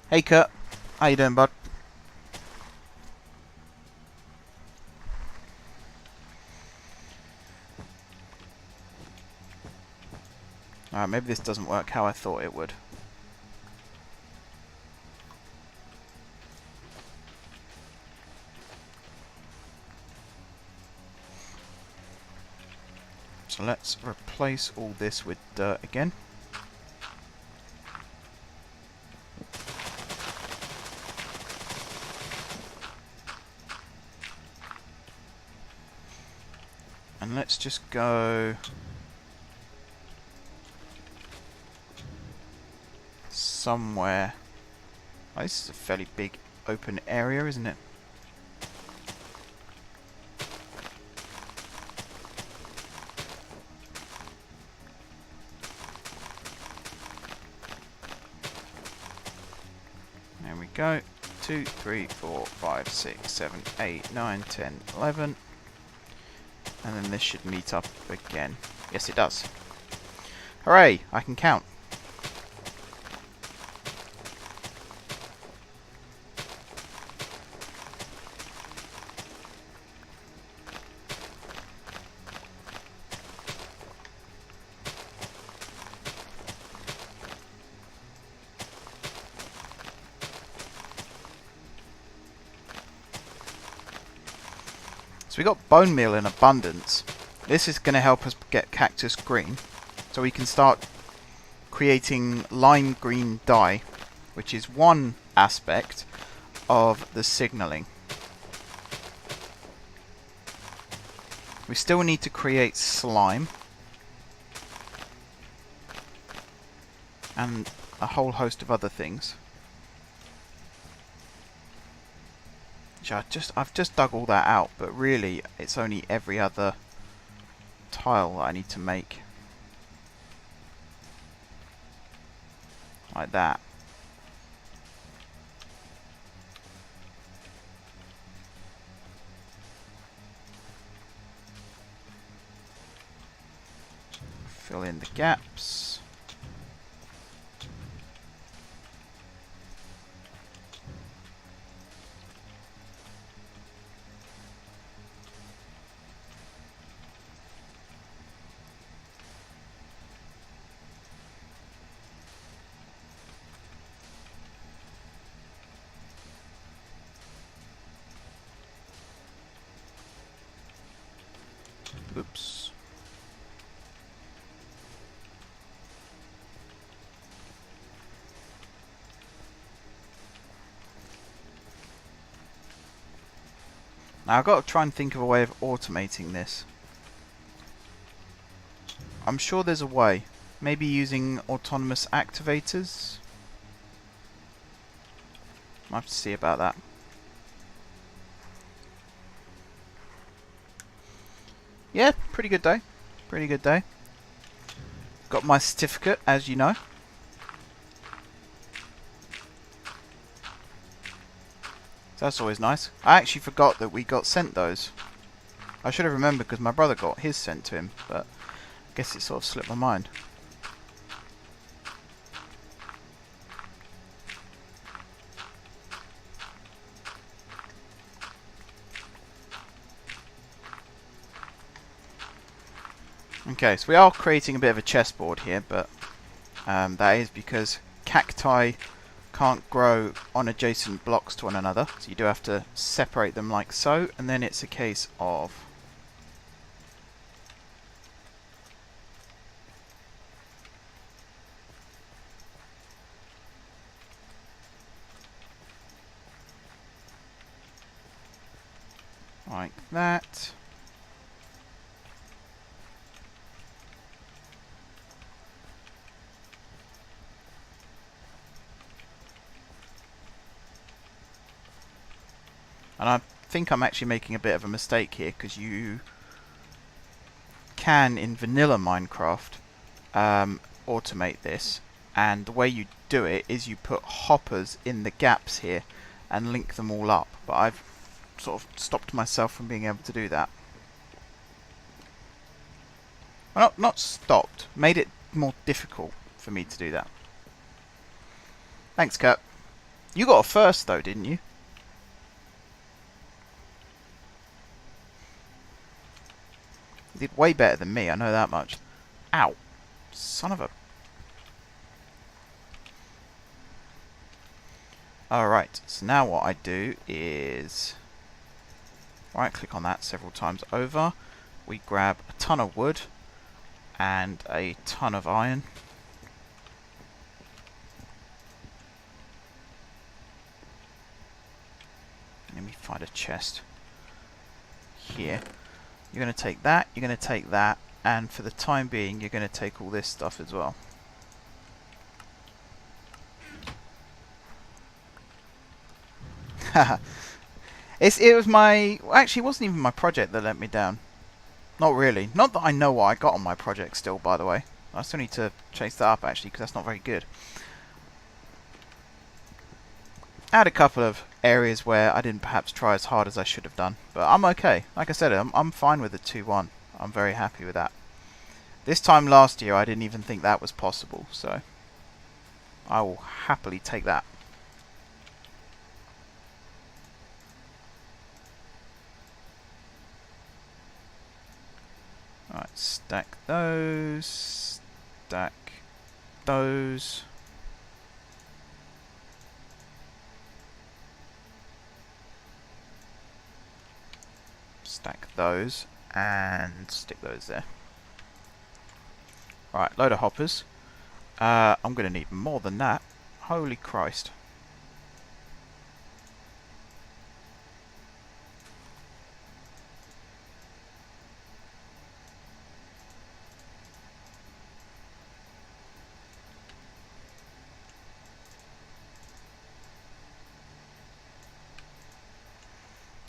Hey Kurt, how you doing, bud? Alright, maybe this doesn't work how I thought it would. So let's replace all this with dirt again. And let's just go somewhere. Oh, this is a fairly big open area, isn't it? There we go. 2, 3, 4, 5, 6, 7, 8, 9, 10, 11. And then this should meet up again. Yes, it does. Hooray! I can count. So we got bone meal in abundance. This is going to help us get cactus green, so we can start creating lime green dye, which is one aspect of the signaling. We still need to create slime and a whole host of other things. I've just dug all that out, but really it's only every other tile that I need to make. Like that. Fill in the gaps. Oops. Now I've got to try and think of a way of automating this. I'm sure there's a way. Maybe using autonomous activators? I'll have to see about that. Yeah, pretty good day. Pretty good day. Got my certificate, as you know. So that's always nice. I actually forgot that we got sent those. I should have remembered because my brother got his sent to him, but I guess it sort of slipped my mind. Okay, so we are creating a bit of a chessboard here, but that is because cacti can't grow on adjacent blocks to one another, so you do have to separate them like so, and then it's a case of like that. And I think I'm actually making a bit of a mistake here, because you can, in vanilla Minecraft, automate this. And the way you do it is you put hoppers in the gaps here and link them all up. But I've sort of stopped myself from being able to do that. Well, not stopped. Made it more difficult for me to do that. Thanks, Kurt. You got a first, though, didn't you? You did way better than me, I know that much. Ow. Son of a... Alright, so now what I do is... right click on that several times over. We grab a ton of wood and a ton of iron. Let me find a chest here. You're going to take that, you're going to take that, and for the time being you're going to take all this stuff as well. It was my... actually, it wasn't even my project that let me down. Not really. Not that I know what I got on my project still, by the way. I still need to chase that up, actually, because that's not very good. I had a couple of areas where I didn't perhaps try as hard as I should have done. But I'm okay. Like I said, I'm fine with the 2-1. I'm very happy with that. This time last year, I didn't even think that was possible, so... I will happily take that. Alright, stack those, stack those. Stack those, and stick those there. Alright, load of hoppers. I'm going to need more than that. Holy Christ.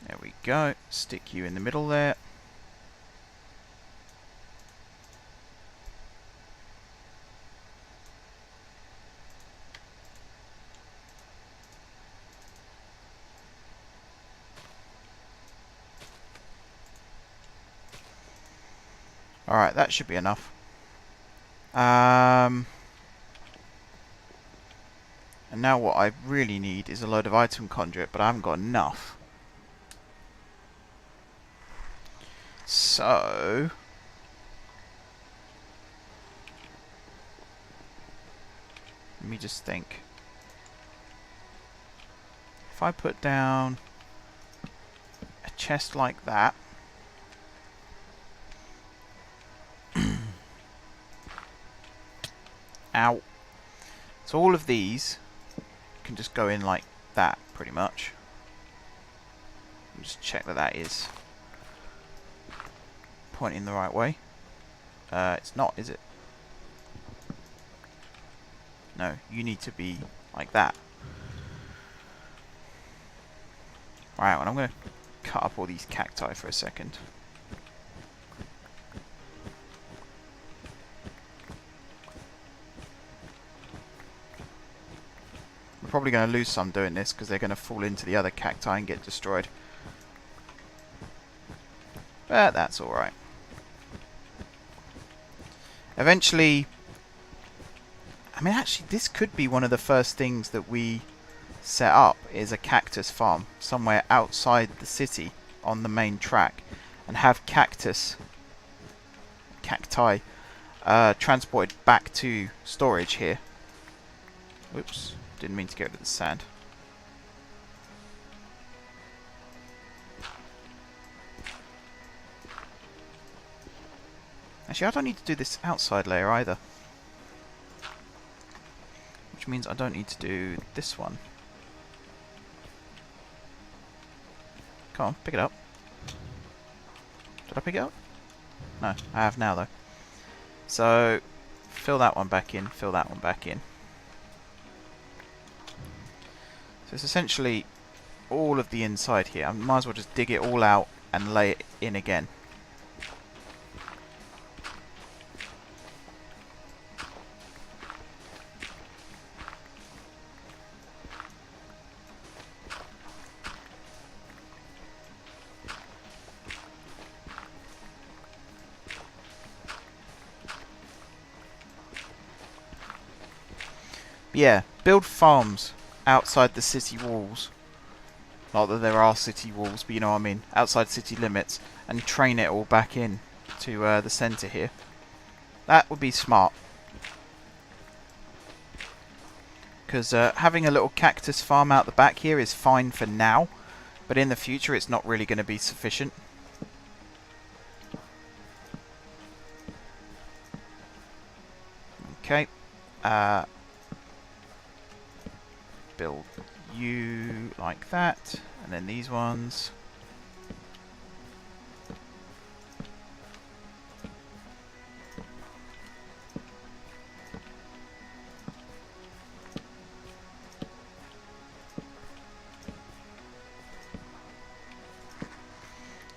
There we go. Stick you in the middle there. Alright, that should be enough. And now what I really need is a load of item conduit, but I haven't got enough. So... let me just think. If I put down a chest like that... Ow. So all of these can just go in like that, pretty much. Just check that that is pointing the right way. It's not, is it? No, you need to be like that. Right, and I'm going to cut up all these cacti for a second. probably going to lose some doing this because they're going to fall into the other cacti and get destroyed. But that's alright. Eventually, I mean, actually, this could be one of the first things that we set up, is a cactus farm somewhere outside the city on the main track, and have cacti transported back to storage here. Whoops, didn't mean to get rid of the sand. Actually, I don't need to do this outside layer either. Which means I don't need to do this one. Come on, pick it up. Did I pick it up? No, I have now though. So, fill that one back in, fill that one back in. So it's essentially all of the inside here. I might as well just dig it all out and lay it in again. Yeah, build farms outside the city walls. Not that there are city walls, but you know what I mean. Outside city limits, and train it all back in to the centre here. That would be smart. Because having a little cactus farm out the back here is fine for now, but in the future it's not really going to be sufficient. Okay. Build you like that, and then these ones.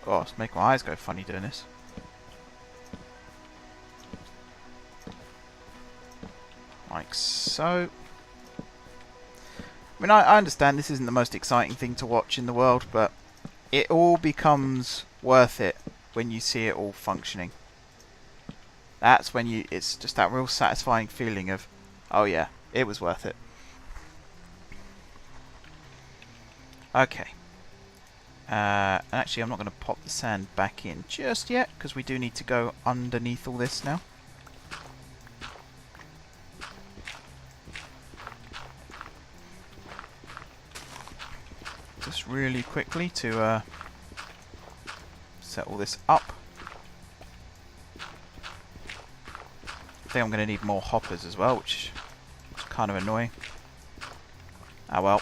Oh, it's making my eyes go funny doing this. Like so. I mean, I understand this isn't the most exciting thing to watch in the world, but it all becomes worth it when you see it all functioning. That's when it's just that real satisfying feeling of, oh yeah, it was worth it. Okay. Actually, I'm not going to pop the sand back in just yet, because we do need to go underneath all this now. Just really quickly to set all this up. I think I'm going to need more hoppers as well, which is kind of annoying. Ah well.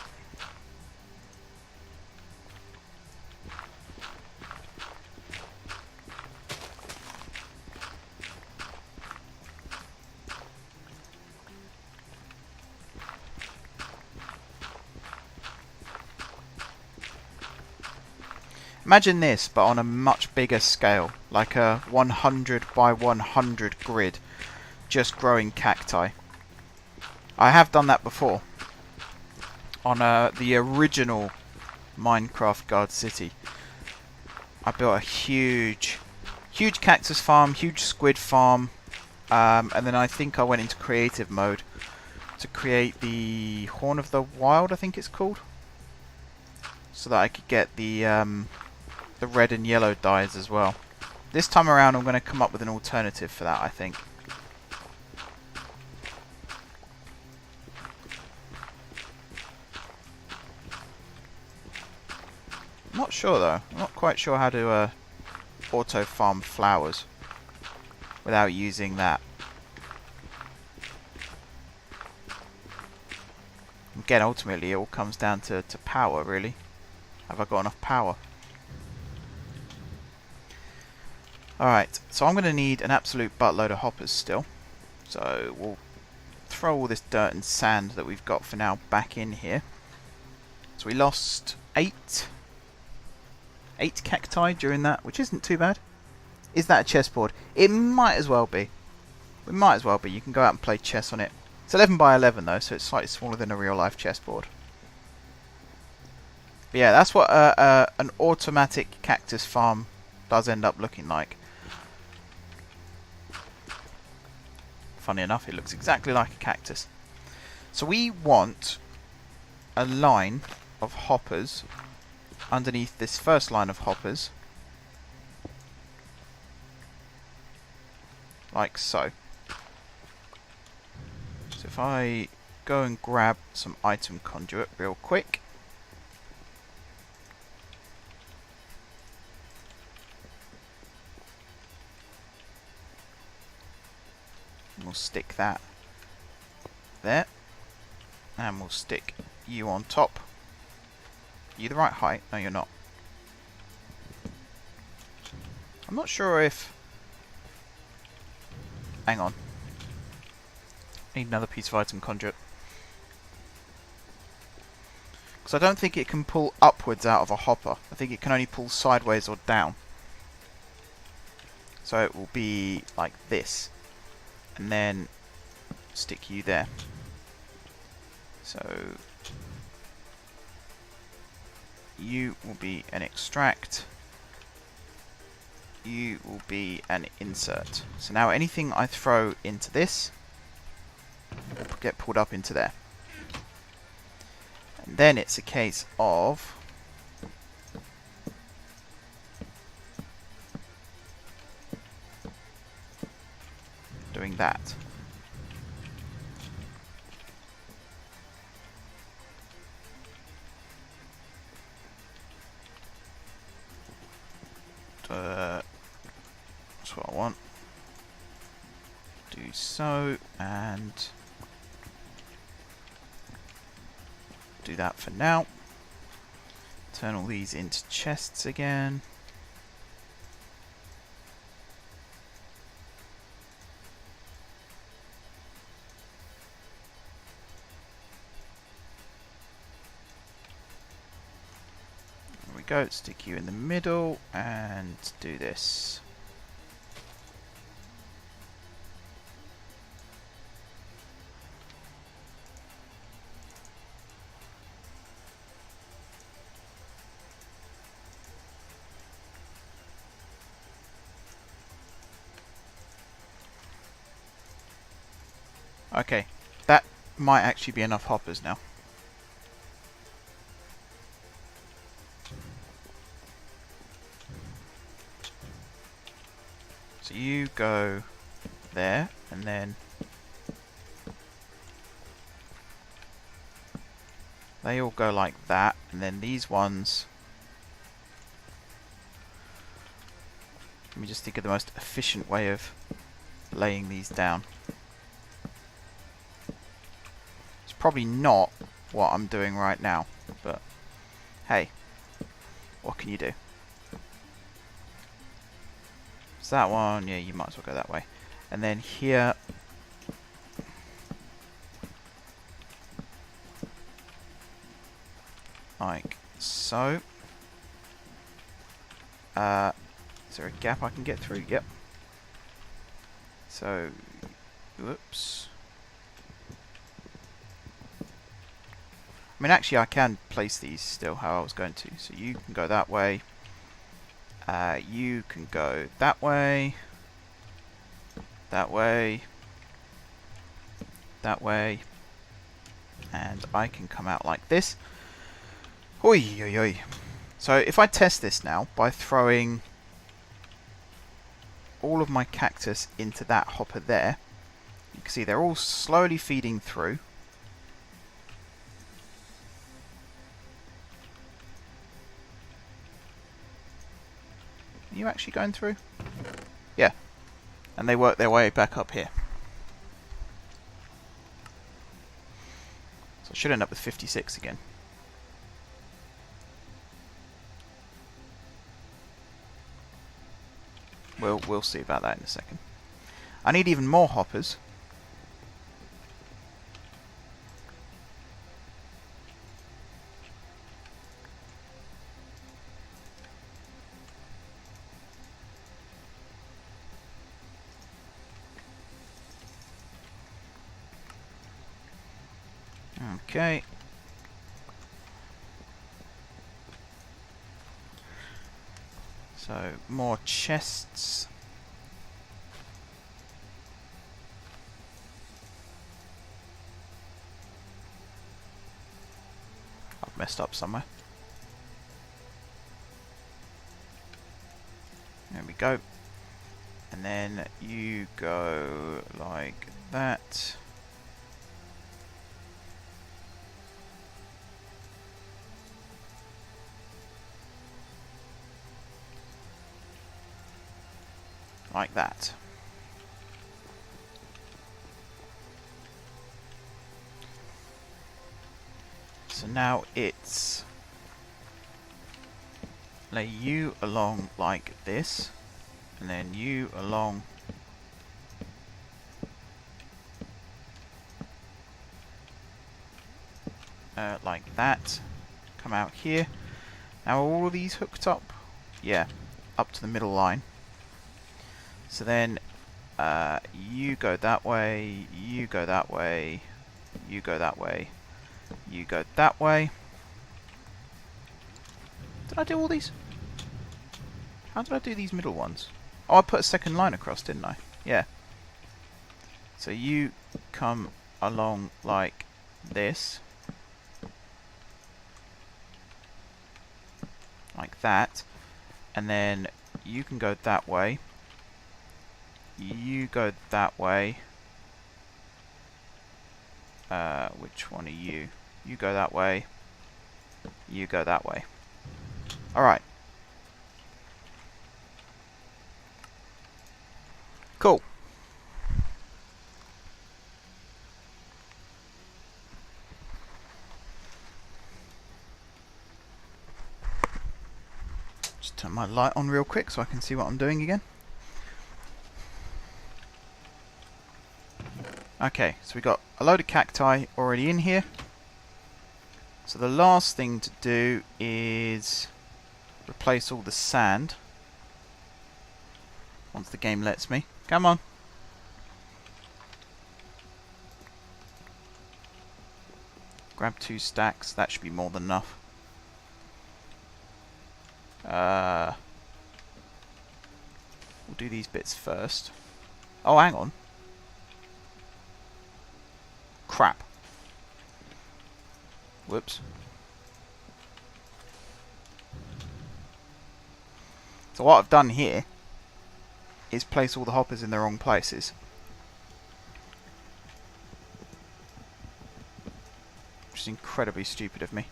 Imagine this, but on a much bigger scale, like a 100 by 100 grid, just growing cacti. I have done that before on the original Minecraft Gardcity. I built a huge cactus farm, huge squid farm, and then I think I went into creative mode to create the Horn of the Wild, I think it's called, so that I could get the red and yellow dyes as well. This time around I'm going to come up with an alternative for that, I think. I'm not sure though. I'm not quite sure how to auto farm flowers without using that. Again, ultimately it all comes down to power, really. Have I got enough power? Alright, so I'm going to need an absolute buttload of hoppers still. So we'll throw all this dirt and sand that we've got for now back in here. So we lost 8 cacti during that, which isn't too bad. Is that a chessboard? It might as well be. It might as well be. You can go out and play chess on it It's 11 by 11 though, so it's slightly smaller than a real life chessboard. But yeah, that's what an automatic cactus farm does end up looking like. Funny enough, it looks exactly like a cactus. So we want a line of hoppers underneath this first line of hoppers, like so. So if I go and grab some item conduit real quick, we'll stick that there, and we'll stick you on top. Are you the right height? No, you're not. I'm not sure if... Hang on. Need another piece of item conduit. Because I don't think it can pull upwards out of a hopper. I think it can only pull sideways or down. So it will be like this. And then stick you there. So you will be an extract. You will be an insert. So now anything I throw into this will get pulled up into there. And then it's a case of doing that. That's what I want. Do so, and do that for now. Turn all these into chests again. There we go, stick you in the middle and do this. Okay, that might actually be enough hoppers now. So you go there, and then they all go like that, and then these ones... Let me just think of the most efficient way of laying these down. Probably not what I'm doing right now, but hey, what can you do? It's that one, yeah, you might as well go that way. And then here, like so. Is there a gap I can get through? Yep. So, whoops. I mean, actually, I can place these still how I was going to. So you can go that way. You can go that way. That way. That way. And I can come out like this. Oi, oi, oi. So if I test this now by throwing all of my cactus into that hopper there, you can see they're all slowly feeding through. Are you actually going through? Yeah. And they work their way back up here. So I should end up with 56 again. We'll see about that in a second. I need even more hoppers. Okay. So, more chests. I've messed up somewhere. There we go. And then you go like that. Like that. So now it's lay you along like this, and then you along like that. Come out here. Now are all these hooked up? Yeah, up to the middle line. So then you go that way, you go that way, you go that way, you go that way. Did I do all these? How did I do these middle ones? Oh, I put a second line across, didn't I? Yeah. So you come along like this. Like that. And then you can go that way. You go that way. Which one are you? You go that way. You go that way. Alright. Cool. Just turn my light on real quick so I can see what I'm doing again. Okay, so we got a load of cacti already in here. So the last thing to do is replace all the sand. Once the game lets me. Come on. Grab 2 stacks, that should be more than enough. We'll do these bits first. Oh, hang on. Crap. Whoops. So what I've done here is place all the hoppers in the wrong places. Which is incredibly stupid of me.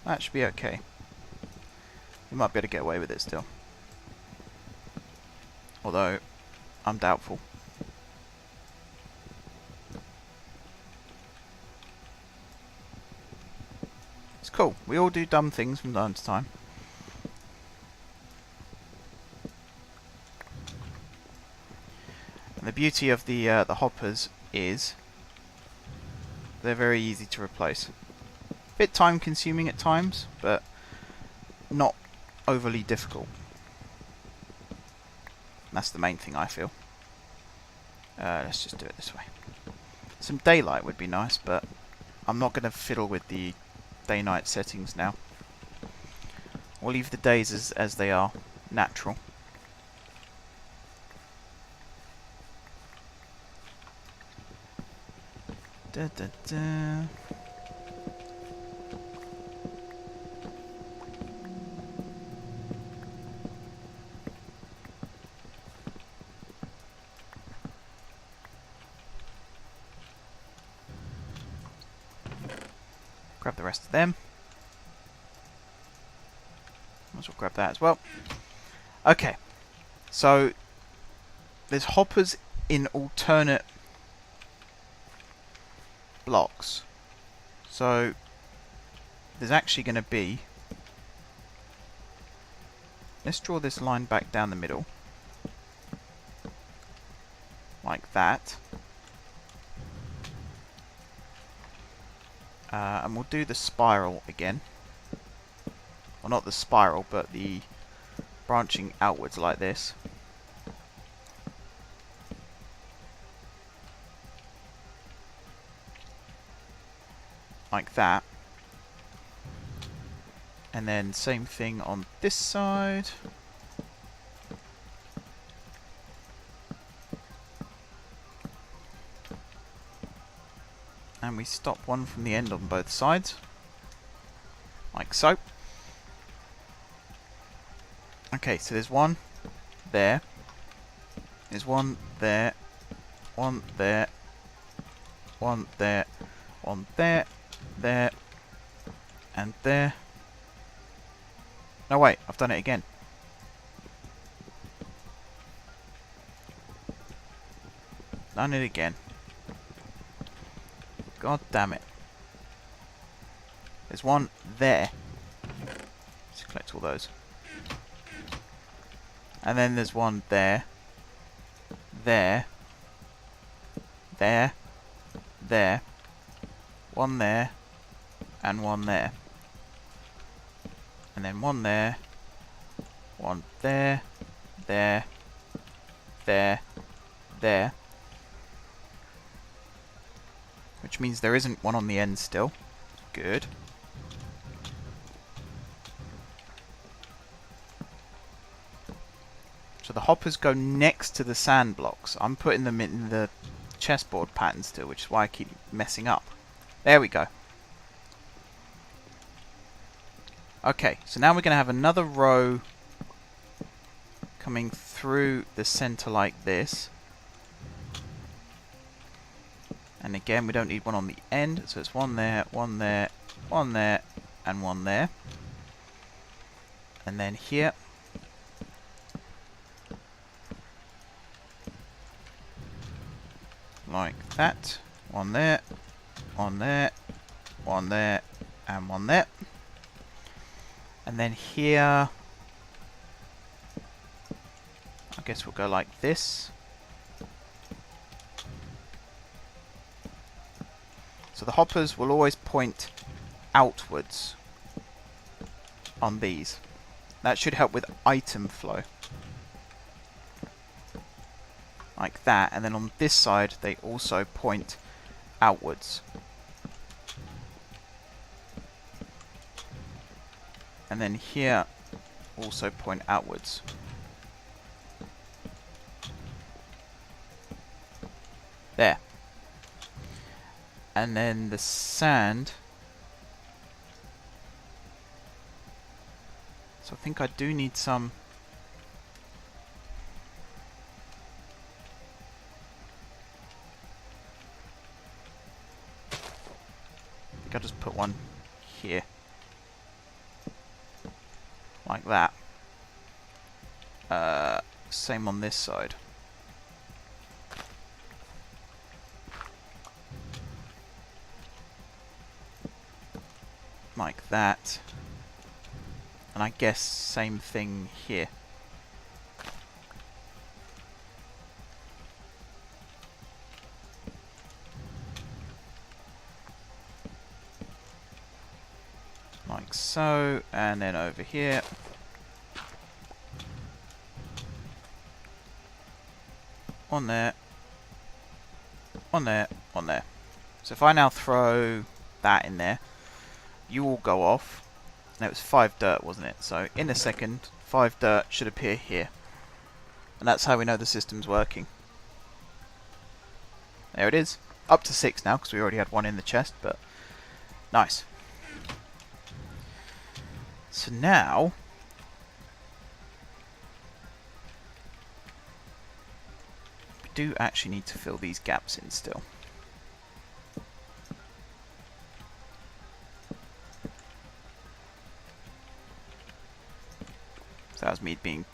That should be okay. We might be able to get away with it still. Although, I'm doubtful. It's cool. We all do dumb things from time to time. And the beauty of the hoppers is they're very easy to replace. Bit time consuming at times, but not overly difficult. That's the main thing I feel. Let's just do it this way. Some daylight would be nice, but I'm not going to fiddle with the day-night settings now. We'll leave the days as they are, natural. Da, da, da. Grab the rest of them. Might as well grab that as well. Okay, so there's hoppers in alternate blocks. So there's actually going to be... Let's draw this line back down the middle. Like that. And we'll do the spiral again. Well, not the spiral, but the branching outwards like this. Like that. And then same thing on this side. And we stop one from the end on both sides. Like so. Okay, so there's one there. There's one there. One there. One there. One there. There. And there. No, wait, I've done it again. Done it again. God damn it. There's one there. Let's collect all those. And then there's one there. There. There. There. One there. And one there. And then one there. One there. There. There. There. Which means there isn't one on the end still. Good. So the hoppers go next to the sand blocks. I'm putting them in the chessboard pattern still, which is why I keep messing up. There we go. Okay, so now we're going to have another row coming through the center like this. And again, we don't need one on the end, so it's one there, one there, one there, and one there. And then here. Like that. One there, one there, one there, and one there. And then here, I guess we'll go like this. So the hoppers will always point outwards on these. That should help with item flow. Like that, and then on this side they also point outwards. And then here also point outwards. There. And then the sand. So I think I do need some. I think I'll just put one here. Like that. Same on this side. Like that. And I guess same thing here. Like so, and then over here. One there. One there, one there. So if I now throw that in there, you will go off. And it was 5 dirt, wasn't it? So in a second, 5 dirt should appear here. And that's how we know the system's working. There it is. Up to 6 now, because we already had one in the chest, but nice. So now, we do actually need to fill these gaps in still. That was me being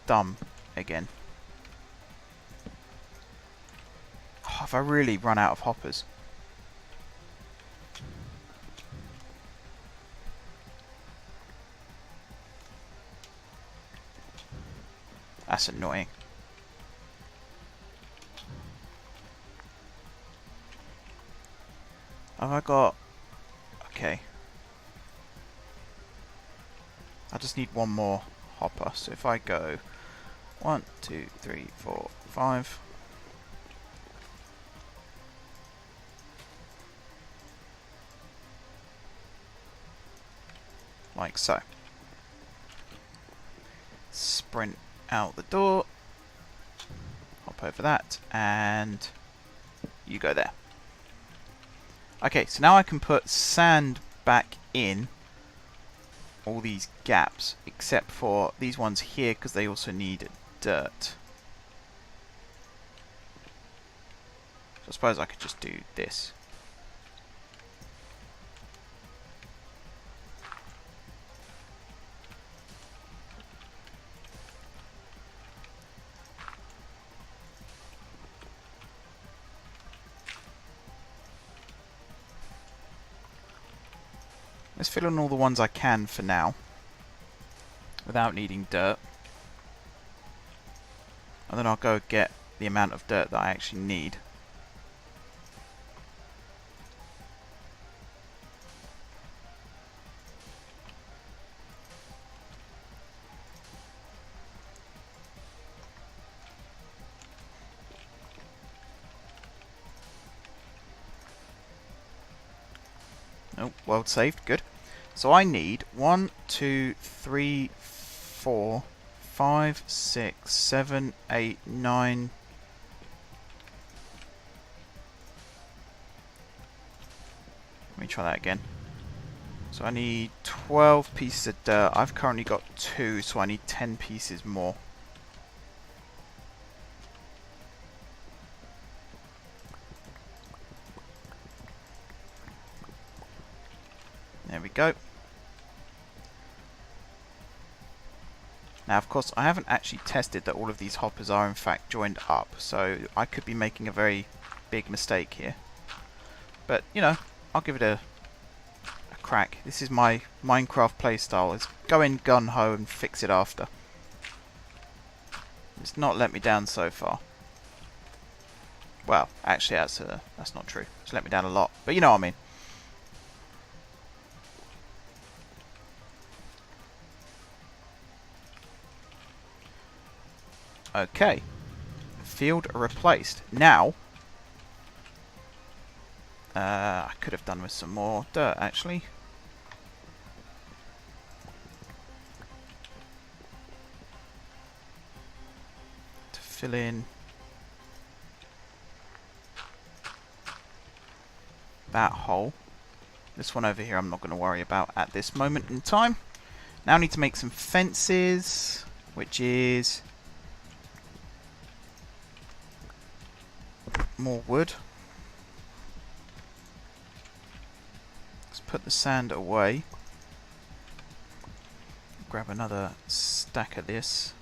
dumb again. Oh, have I really run out of hoppers? That's annoying. Have I got Okay. I just need one more hopper. So if I go 1, 2, 3, 4, 5. Like so. Sprint out the door. Hop over that. And you go there. Okay, so now I can put sand back in all these gaps, except for these ones here, because they also need dirt. So I suppose I could just do this. Let's fill in all the ones I can for now, without needing dirt. And then I'll go get the amount of dirt that I actually need. Oh, world saved, good. So I need 1, 2, 3, 4, 5, 6, 7, 8, 9. Let me try that again. So I need 12 pieces of dirt. I've currently got 2, so I need 10 pieces more. There we go. Now, of course, I haven't actually tested that all of these hoppers are in fact joined up, so I could be making a very big mistake here. But, you know, I'll give it a crack. This is my Minecraft playstyle. It's go in gun-ho and fix it after. It's not let me down so far. Well, actually, that's not true. It's let me down a lot, but you know what I mean. Okay, field replaced. Now, I could have done with some more dirt, actually. To fill in that hole. This one over here I'm not going to worry about at this moment in time. Now I need to make some fences, which is more wood. Let's put the sand away. Grab another stack of this.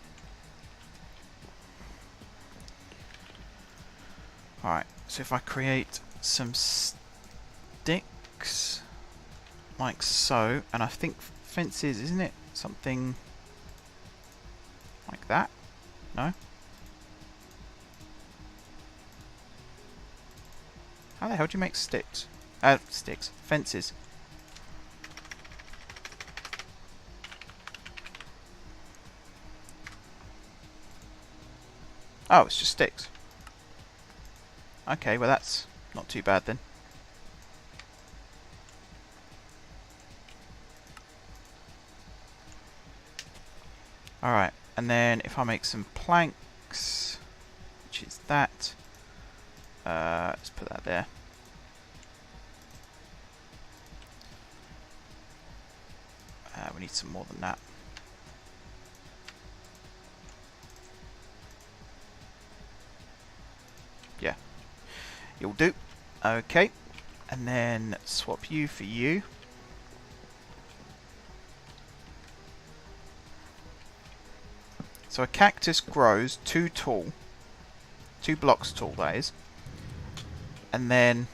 Alright, so if I create some sticks like so, and I think fences, isn't it? Something like that? No? How the hell do you make sticks? Fences. Oh, it's just sticks. Okay, well that's not too bad then. Alright, and then if I make some planks, which is that, let's put that there. We need some more than that. Yeah, you'll do. Okay, and then swap you for you. So a cactus grows 2 tall, 2 blocks tall that is, and then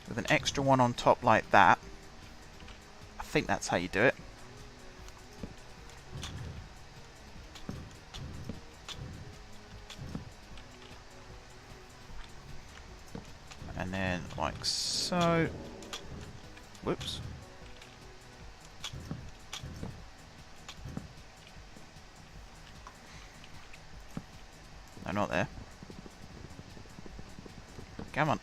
with an extra one on top like that. I think that's how you do it. And then like so. Whoops. No, not there. Come on.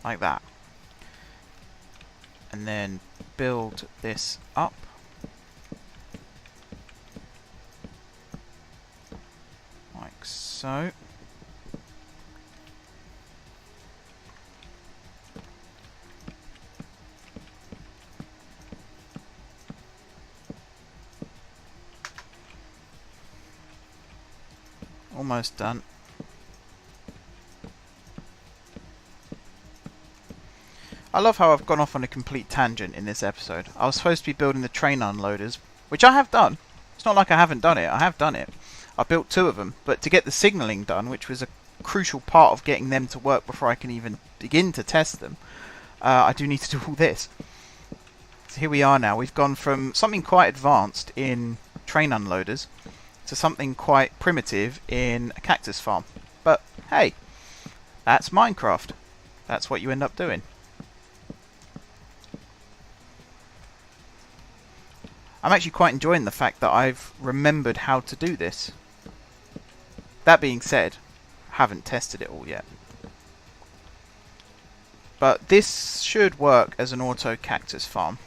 Like that. And then build this up. Like so. Almost done. I love how I've gone off on a complete tangent in this episode. I was supposed to be building the train unloaders, which I have done. It's not like I haven't done it. I have done it. I built 2 of them, but to get the signalling done, which was a crucial part of getting them to work before I can even begin to test them, I do need to do all this. So here we are now. We've gone from something quite advanced in train unloaders to something quite primitive in a cactus farm. But hey, that's Minecraft. That's what you end up doing. I'm actually quite enjoying the fact that I've remembered how to do this. That being said, haven't tested it all yet. But this should work as an auto cactus farm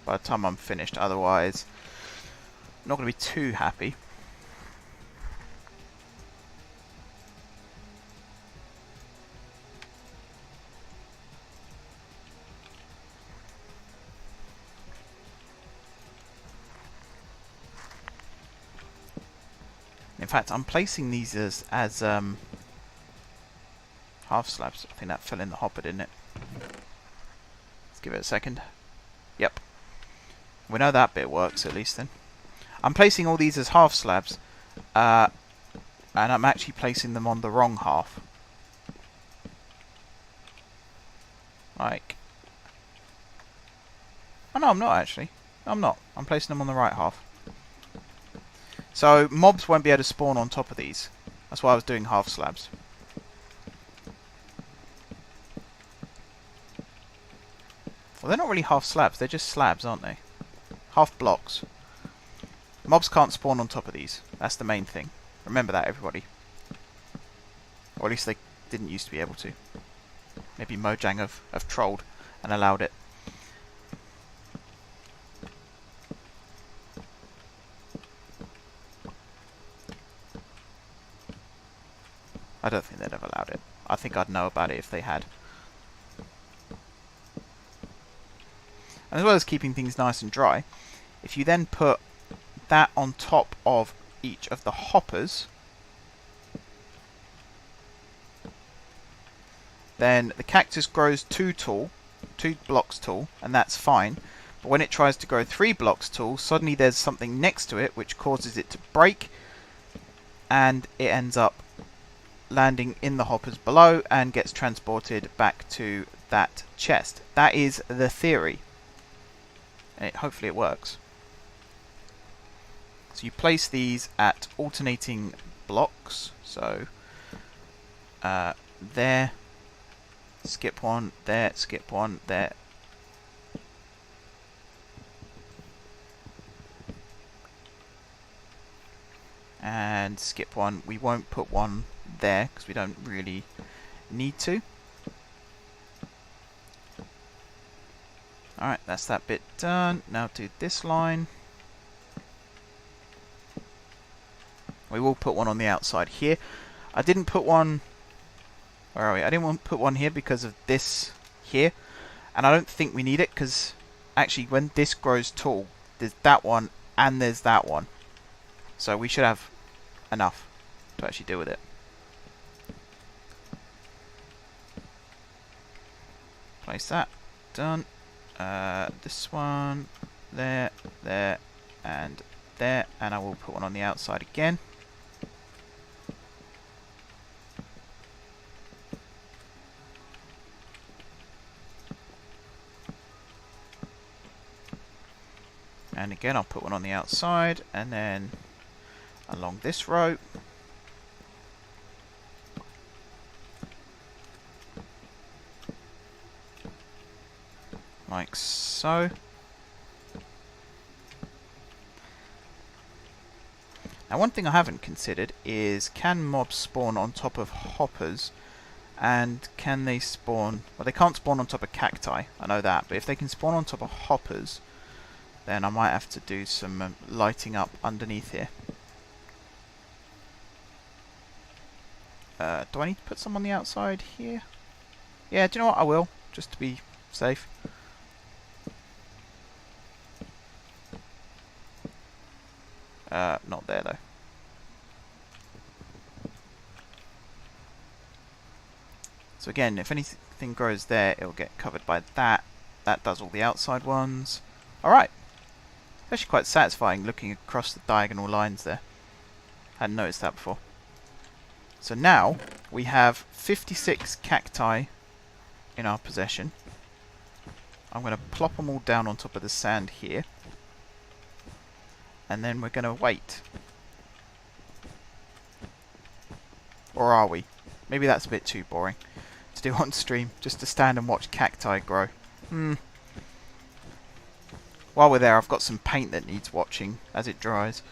by the time I'm finished. Otherwise, I'm not going to be too happy. In fact, I'm placing these as half slabs. I think that fell in the hopper, didn't it? Let's give it a second. Yep. We know that bit works at least then. I'm placing all these as half slabs, and I'm actually placing them on the wrong half. Like... Oh no, I'm not actually. I'm not. I'm placing them on the right half. So mobs won't be able to spawn on top of these. That's why I was doing half slabs. Well, they're not really half slabs, they're just slabs, aren't they? Half blocks. Mobs can't spawn on top of these. That's the main thing. Remember that, everybody. Or at least they didn't used to be able to. Maybe Mojang have trolled and allowed it. I don't think they'd have allowed it. I think I'd know about it if they had. And as well as keeping things nice and dry, if you then put that on top of each of the hoppers, then the cactus grows 2 blocks tall, and that's fine. But when it tries to grow 3 blocks tall, suddenly there's something next to it which causes it to break, and it ends up landing in the hoppers below and gets transported back to that chest. That is the theory. And hopefully it works. So you place these at alternating blocks. So there, skip one, there, skip one, there. And skip one. We won't put one there because we don't really need to. Alright, that's that bit done. Now do this line. We will put one on the outside here. I didn't put one... Where are we? I didn't want to put one here because of this here. And I don't think we need it because actually when this grows tall, there's that one and there's that one. So we should have enough to actually deal with it. Place that. Done. This one, there, there, and there. And I will put one on the outside again. And again, I'll put one on the outside, and then along this row. Like so. Now one thing I haven't considered is, can mobs spawn on top of hoppers, and can they spawn... well, they can't spawn on top of cacti, I know that, but if they can spawn on top of hoppers, then I might have to do some lighting up underneath here. Do I need to put some on the outside here? Yeah, do you know what? I will, just to be safe. Not there though. So again, if anything grows there, it'll get covered by that. That does all the outside ones. Alright. It's actually quite satisfying looking across the diagonal lines there. Hadn't noticed that before. So now, we have 56 cacti in our possession. I'm going to plop them all down on top of the sand here. And then we're going to wait. Or are we? Maybe that's a bit too boring to do on stream, just to stand and watch cacti grow. While we're there, I've got some paint that needs watching as it dries.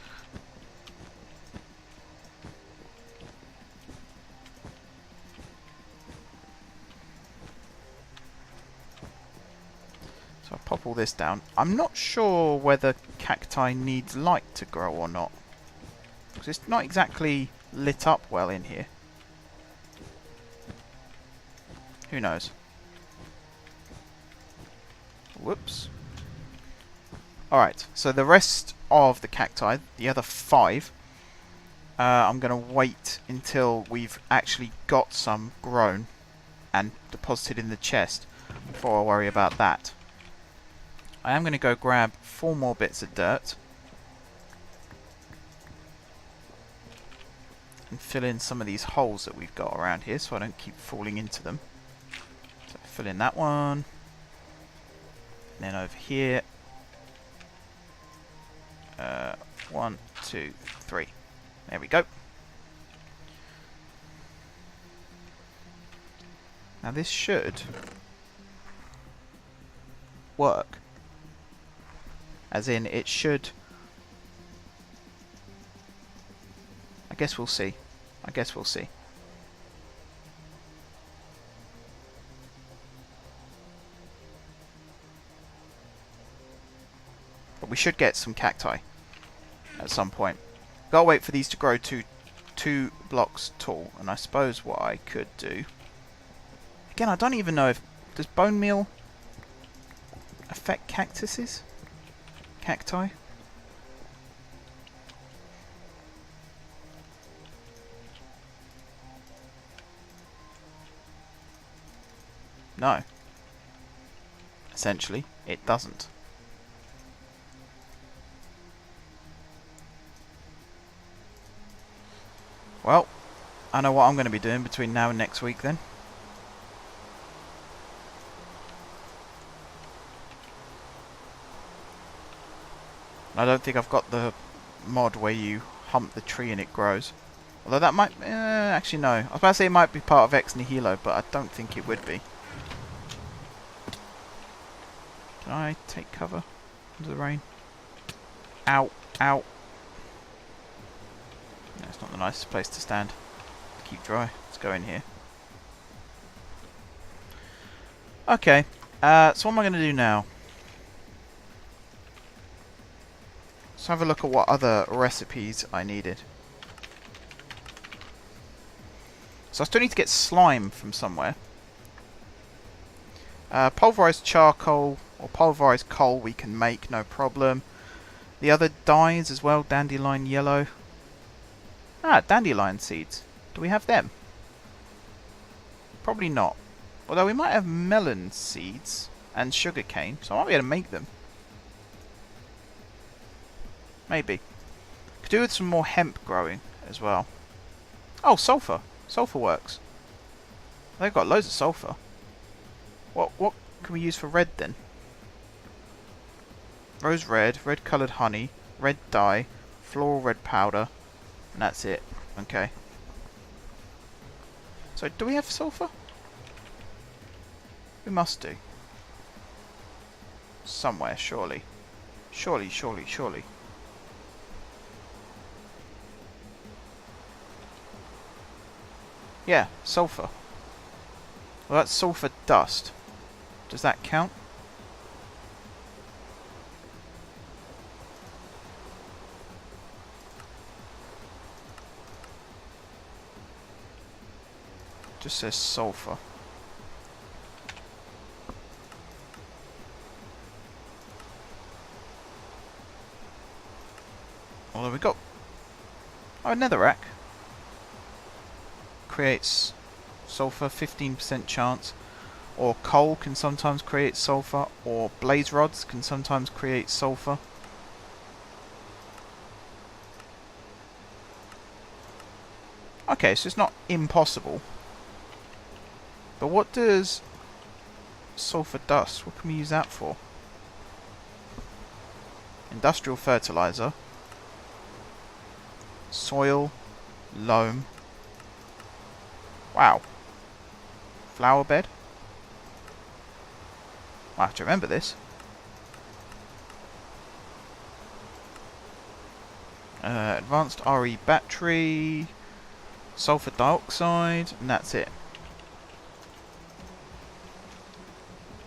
So I'll pop all this down. I'm not sure whether cacti needs light to grow or not, because it's not exactly lit up well in here. Who knows? Whoops. Alright, so the rest of the cacti, the other 5, I'm going to wait until we've actually got some grown and deposited in the chest before I worry about that. I am going to go grab 4 more bits of dirt and fill in some of these holes that we've got around here so I don't keep falling into them. So fill in that one, and then over here. 1, 2, 3. There we go. Now this should work. As in, it should... I guess we'll see. I guess we'll see. But we should get some cacti at some point. Gotta wait for these to grow to 2 blocks tall, and I suppose what I could do... Again, I don't even know if... Does bone meal affect cactuses? Cacti? No. Essentially, it doesn't. Well, I know what I'm going to be doing between now and next week then. I don't think I've got the mod where you hump the tree and it grows. Although that might... actually no. I was about to say it might be part of Ex Nihilo, but I don't think it would be. Can I take cover under the rain? Ow. Ow. No, it's not the nicest place to stand. Keep dry. Let's go in here. Okay. So what am I going to do now? Let's have a look at what other recipes I needed. So I still need to get slime from somewhere. Pulverized charcoal or pulverized coal we can make, no problem. The other dyes as well, dandelion yellow. Ah, dandelion seeds. Do we have them? Probably not. Although we might have melon seeds and sugarcane, so I might be able to make them. Maybe. Could do with some more hemp growing as well. Oh, sulfur. Sulfur works. They've got loads of sulfur. What can we use for red then? Rose red, red coloured honey, red dye, floral red powder, and that's it. Okay. So do we have sulfur? We must do. somewhere, surely. Surely, surely, surely. Yeah, sulfur. Well, that's sulfur dust. Does that count? Just says sulfur. Well, there we go. Oh, netherrack. Creates sulfur, 15% chance. Or coal can sometimes create sulfur. Or blaze rods can sometimes create sulfur. Okay, so it's not impossible. But what does sulfur dust, what can we use that for? Industrial fertilizer. Soil. Loam. Wow. Flower bed. I have to remember this. Advanced RE battery. Sulfur dioxide. And that's it.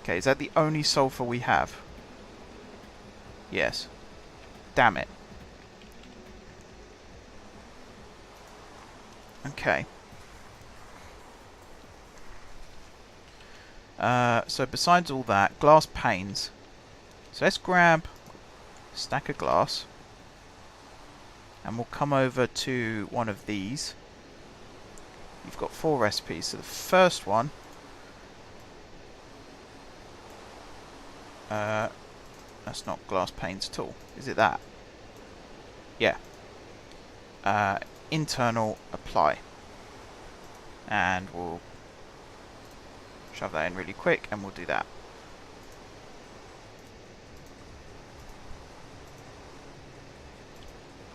Okay, is that the only sulfur we have? Yes. Damn it. Okay. So besides all that, glass panes. So let's grab a stack of glass. And we'll come over to one of these. You've got 4 recipes. So the first one... that's not glass panes at all. Is it that? Yeah. Internal apply. And we'll shove that in really quick and we'll do that.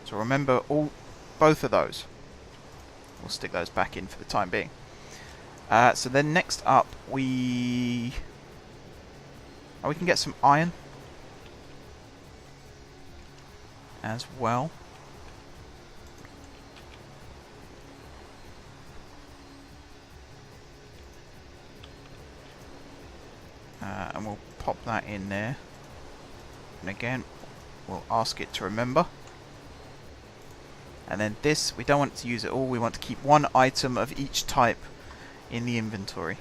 So remember both of those. We'll stick those back in for the time being. So then next up we can get some iron as well. And we'll pop that in there. And again, we'll ask it to remember. And then this, we don't want to use it all. We want to keep 1 item of each type in the inventory.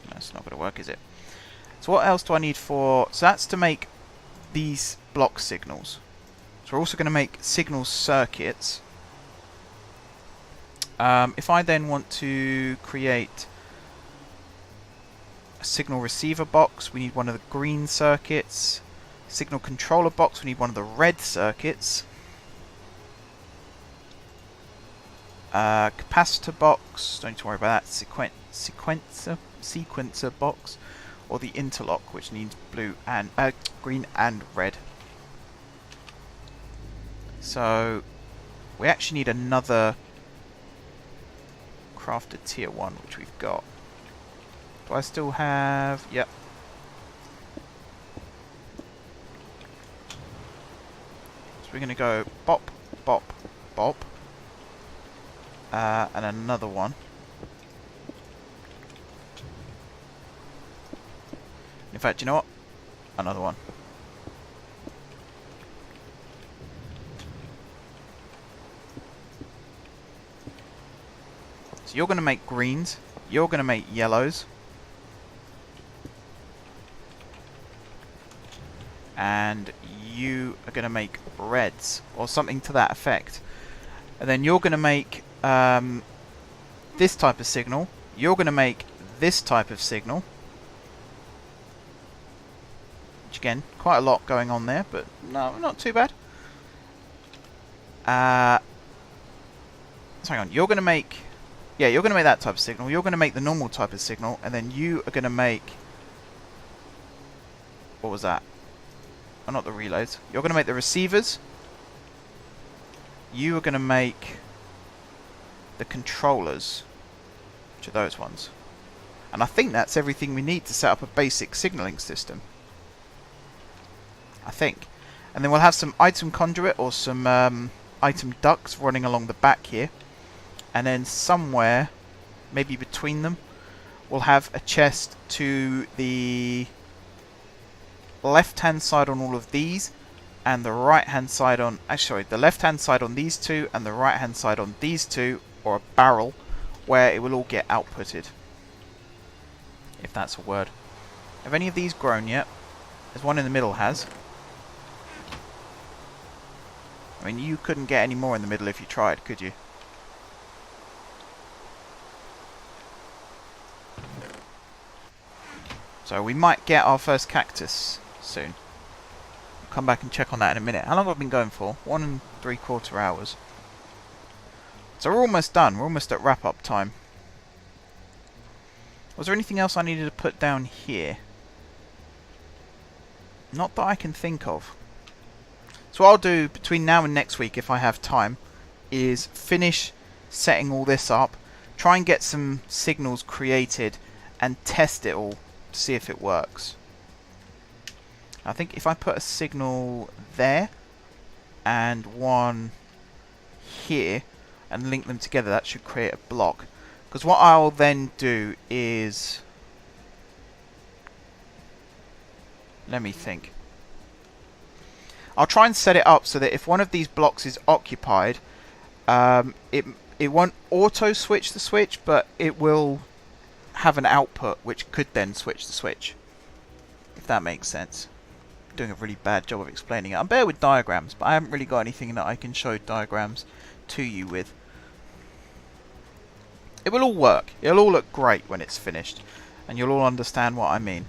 That's not going to work, is it? So what else do I need for... So that's to make these block signals. So we're also going to make signal circuits. If I then want to create a signal receiver box, we need one of the green circuits. Signal controller box, we need one of the red circuits. Capacitor box, don't need to worry about that. Sequencer box, or the interlock, which needs blue and green and red. So we actually need another crafted tier 1, which we've got. Do I still have... Yep. So we're going to go bop, bop, bop. And another one. In fact, you know what? Another one. So you're going to make greens. You're going to make yellows. And you are going to make reds. Or something to that effect. And then you're going to make this type of signal. You're going to make this type of signal. Which again, quite a lot going on there, but no, not too bad. So hang on, you're going to make... Yeah, you're going to make that type of signal. You're going to make the normal type of signal. And then you are going to make... What was that? Oh, not the relays. You're going to make the receivers. You are going to make the controllers. Which are those ones? And I think that's everything we need to set up a basic signalling system. I think. And then we'll have some item conduit or some item ducts running along the back here. And then somewhere, maybe between them, we'll have a chest to the left-hand side on all of these, and the right-hand side on... Actually, the left-hand side on these two, and the right-hand side on these two, or a barrel, where it will all get outputted. If that's a word. Have any of these grown yet? There's one in the middle has. I mean, you couldn't get any more in the middle if you tried, could you? So we might get our first cactus soon. I'll come back and check on that in a minute. How long have I been going for? 1 3/4 hours. So we're almost done. We're almost at wrap-up time. Was there anything else I needed to put down here? Not that I can think of. So what I'll do between now and next week, if I have time, is finish setting all this up, try and get some signals created, and test it all to see if it works. I think if I put a signal there, and one here, and link them together, that should create a block. Because what I'll then do is... Let me think. I'll try and set it up so that if one of these blocks is occupied, it won't auto-switch the switch, but it will have an output which could then switch the switch. If that makes sense. I'm doing a really bad job of explaining it. I'm better with diagrams, but I haven't really got anything that I can show diagrams to you with. It will all work. It'll all look great when it's finished. And you'll all understand what I mean.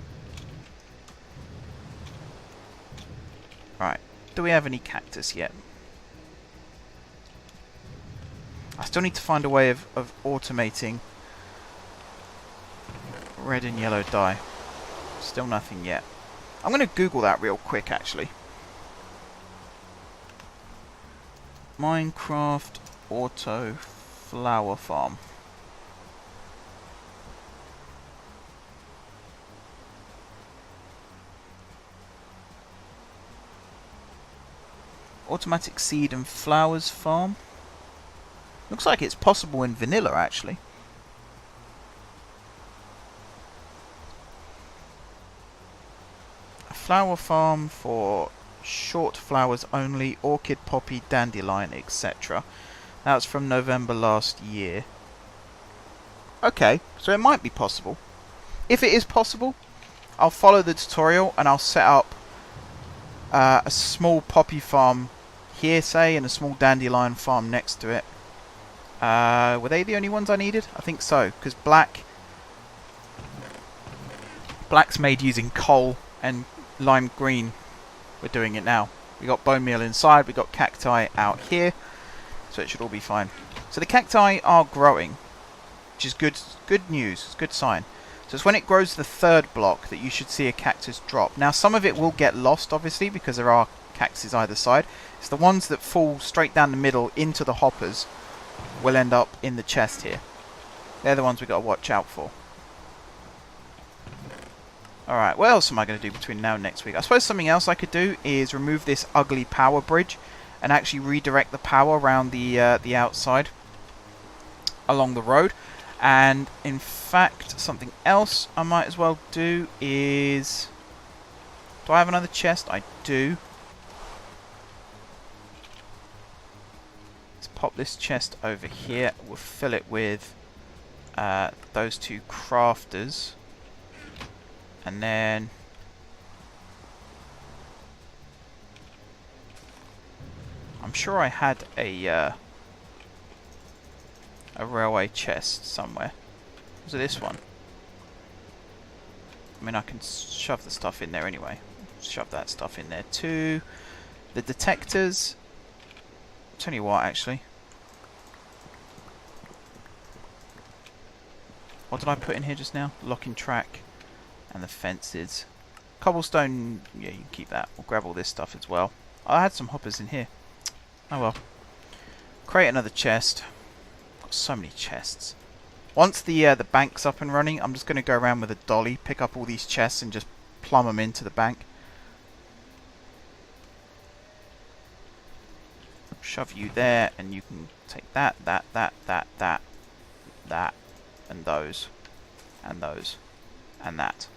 Right. Do we have any cactus yet? I still need to find a way of automating red and yellow dye. Still nothing yet. I'm going to Google that real quick, actually. Minecraft Auto Flower Farm. Automatic seed and flowers farm. Looks like it's possible in vanilla, actually. A flower farm for short flowers only, orchid, poppy, dandelion, etc. That's from November last year. Okay, so it might be possible. If it is possible, I'll follow the tutorial and I'll set up a small poppy farm here, say, and a small dandelion farm next to it. Were they the only ones I needed? I think so, because black's made using coal and lime green. We're doing it now. We got bone meal inside, we got cacti out here, so it should all be fine. So the cacti are growing, which is good news, it's a good sign. So it's when it grows the third block that you should see a cactus drop. Now some of it will get lost, obviously, because there are cactuses either side. It's the ones that fall straight down the middle into the hoppers will end up in the chest here. They're the ones we've got to watch out for. Alright, what else am I going to do between now and next week? I suppose something else I could do is remove this ugly power bridge and actually redirect the power around the outside along the road. And in fact, something else I might as well do is... Do I have another chest? I do. Let's pop this chest over here. We'll fill it with those two crafters. And then... I'm sure I had a railway chest somewhere. Was it this one? I mean, I can shove the stuff in there anyway. Shove that stuff in there too. The detectors. Tell you what, actually. What did I put in here just now? Locking track and the fences. Cobblestone, yeah, you can keep that. We'll grab all this stuff as well. I had some hoppers in here. Oh well. Create another chest. Got so many chests. Once the bank's up and running, I'm just going to go around with a dolly, pick up all these chests and just plumb them into the bank. Shove you there, and you can take that, and those, and those, and that.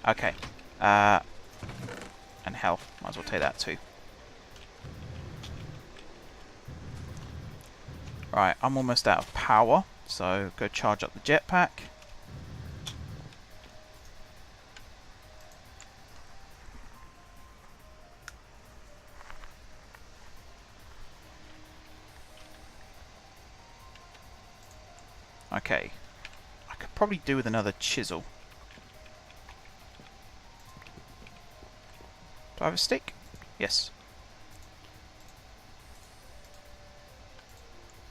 Okay. And hell, might as well take that too. Right, I'm almost out of power, so go charge up the jetpack. Okay, I could probably do with another chisel. Do I have a stick? Yes.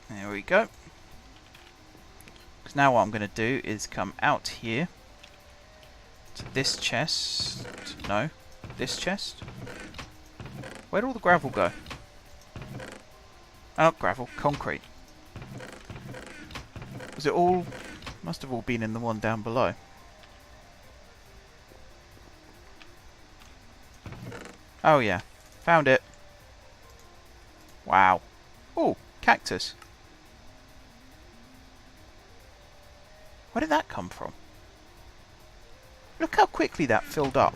There we go. Because now what I'm going to do is come out here to this chest. No, this chest. Where'd all the gravel go? Oh, gravel, concrete. Was it all? Must have all been in the one down below. Oh yeah, found it. Wow. Oh, cactus. Where did that come from? Look how quickly that filled up.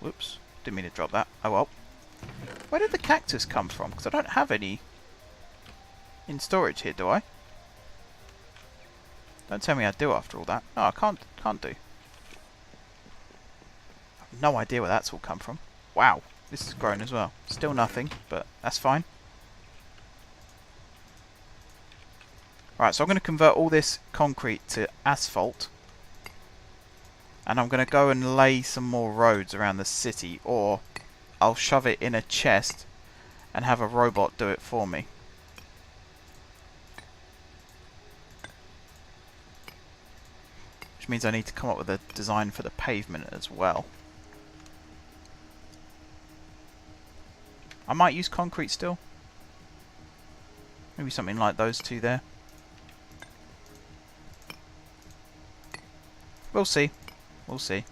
Whoops, didn't mean to drop that. Oh well. Where did the cactus come from? Because I don't have any in storage here, do I? Don't tell me I do after all that. No, I can't do. I've no idea where that's all come from. Wow, this has grown as well. Still nothing, but that's fine. Right, so I'm going to convert all this concrete to asphalt. And I'm going to go and lay some more roads around the city, or I'll shove it in a chest and have a robot do it for me. Which means I need to come up with a design for the pavement as well. I might use concrete still. Maybe something like those two there. We'll see. We'll see.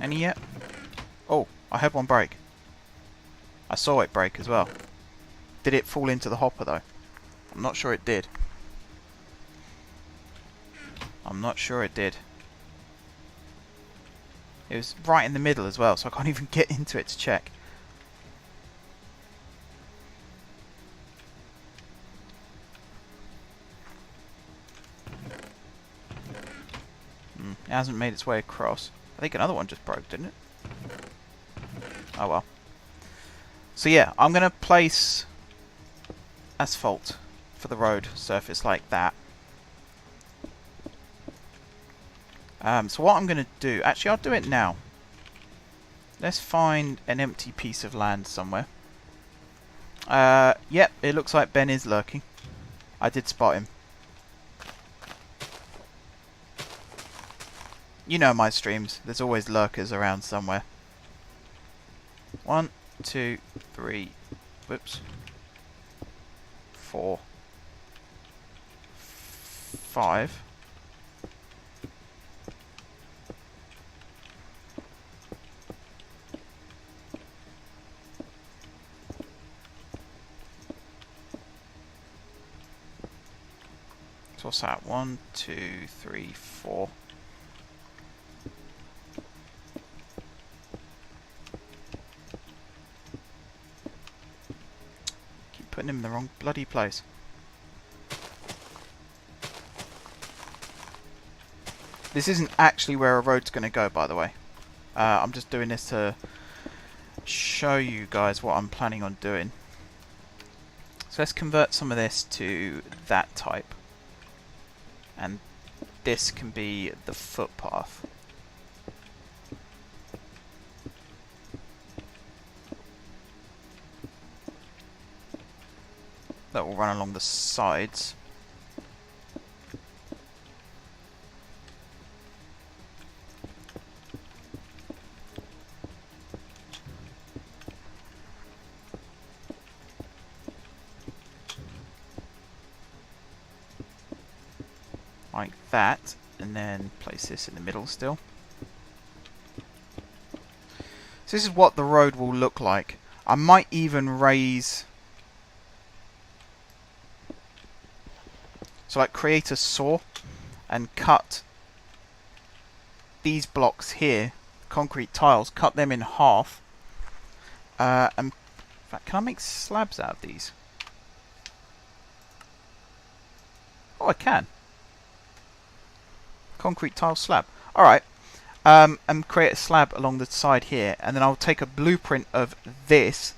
Any yet? Oh, I had one break. I saw it break as well. Did it fall into the hopper though? I'm not sure it did. I'm not sure it did. It was right in the middle as well, so I can't even get into it to check. It hasn't made its way across. I think another one just broke, didn't it? Oh well. So yeah, I'm going to place asphalt for the road surface like that. So what I'm going to do... Actually, I'll do it now. Let's find an empty piece of land somewhere. Yep, it looks like Ben is lurking. I did spot him. You know my streams. There's always lurkers around somewhere. 1, 2, 3. Whoops. 4. 5. So what's that? 1, 2, 3, 4. Putting him in the wrong bloody place. This isn't actually where a road's going to go, by the way. I'm just doing this to show you guys what I'm planning on doing. So let's convert some of this to that type. And this can be the footpath. That will run along the sides. like that, and then place this in the middle still. So this is what the road will look like. I might even raise... So like create a saw and cut these blocks here, concrete tiles, cut them in half. And in fact, can I make slabs out of these? Oh, I can. Concrete tile slab. Alright. And create a slab along the side here, and then I'll take a blueprint of this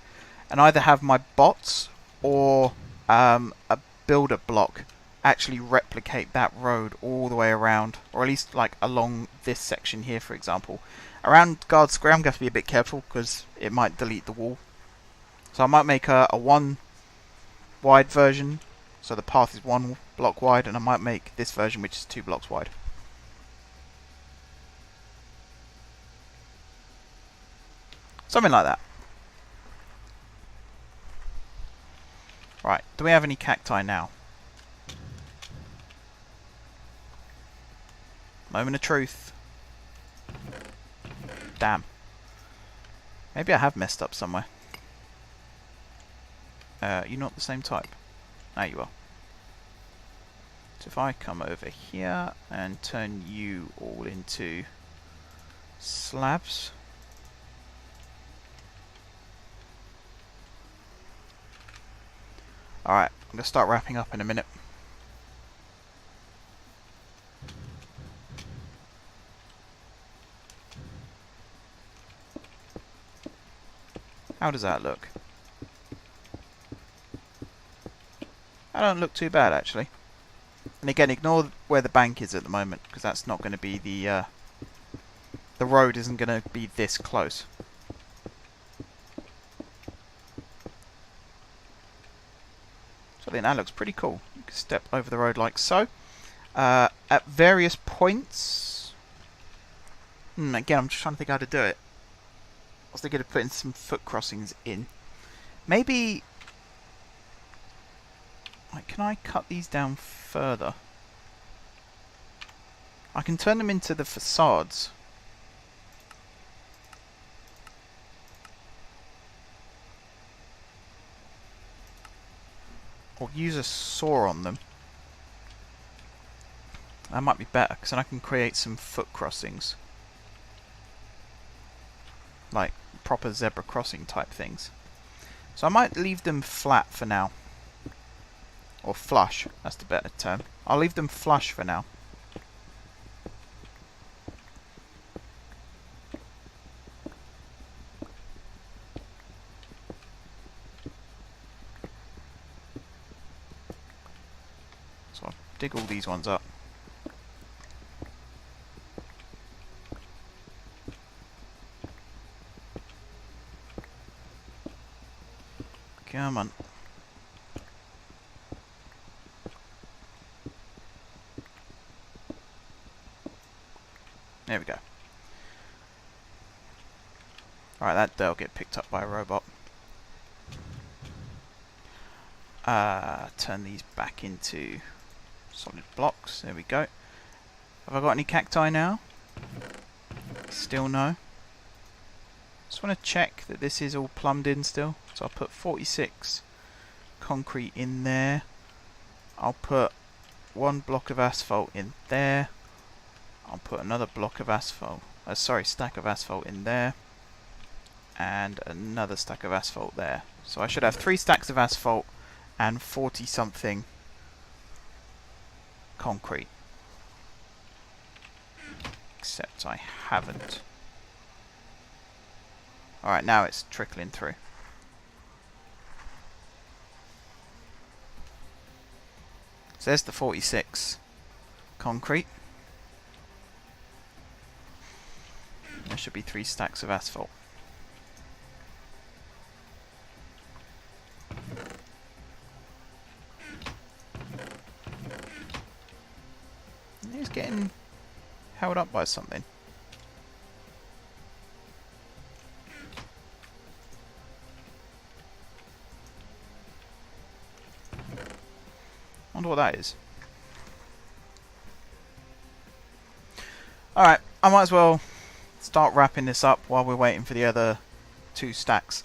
and either have my bots or a builder block actually replicate that road all the way around, or at least like along this section here, for example. Around Gardcity, I'm going to have to be a bit careful because it might delete the wall. So I might make a 1 wide version, so the path is 1 block wide, and I might make this version which is 2 blocks wide. Something like that. Right, do we have any cacti now? Moment of truth. Damn. Maybe I have messed up somewhere. You're not the same type. Now you are. So if I come over here and turn you all into slabs. Alright, I'm going to start wrapping up in a minute. How does that look? That don't look too bad, actually. And again, ignore where the bank is at the moment, because that's not going to be the road isn't going to be this close. So I think that looks pretty cool. You can step over the road like so. At various points... again, I'm just trying to think how to do it. I was thinking of putting some foot crossings in. Maybe... like, can I cut these down further? I can turn them into the facades. Or use a saw on them. That might be better, because then I can create some foot crossings. Like proper zebra crossing type things. So I might leave them flat for now. Or flush, that's the better term. I'll leave them flush for now. So I'll dig all these ones up. Come on. There we go. Alright, that dirt will get picked up by a robot. Turn these back into solid blocks. There we go. Have I got any cacti now? Still no. Just want to check that this is all plumbed in still. So I'll put 46 concrete in there. I'll put 1 block of asphalt in there. I'll put another block of asphalt, stack of asphalt in there, and another stack of asphalt there. So I should have 3 stacks of asphalt and 40 something concrete. Except I haven't. Alright, now it's trickling through. So there's the 46 concrete. There should be 3 stacks of asphalt. He's getting held up by something. Wonder what that is. Alright, I might as well start wrapping this up while we're waiting for the other 2 stacks.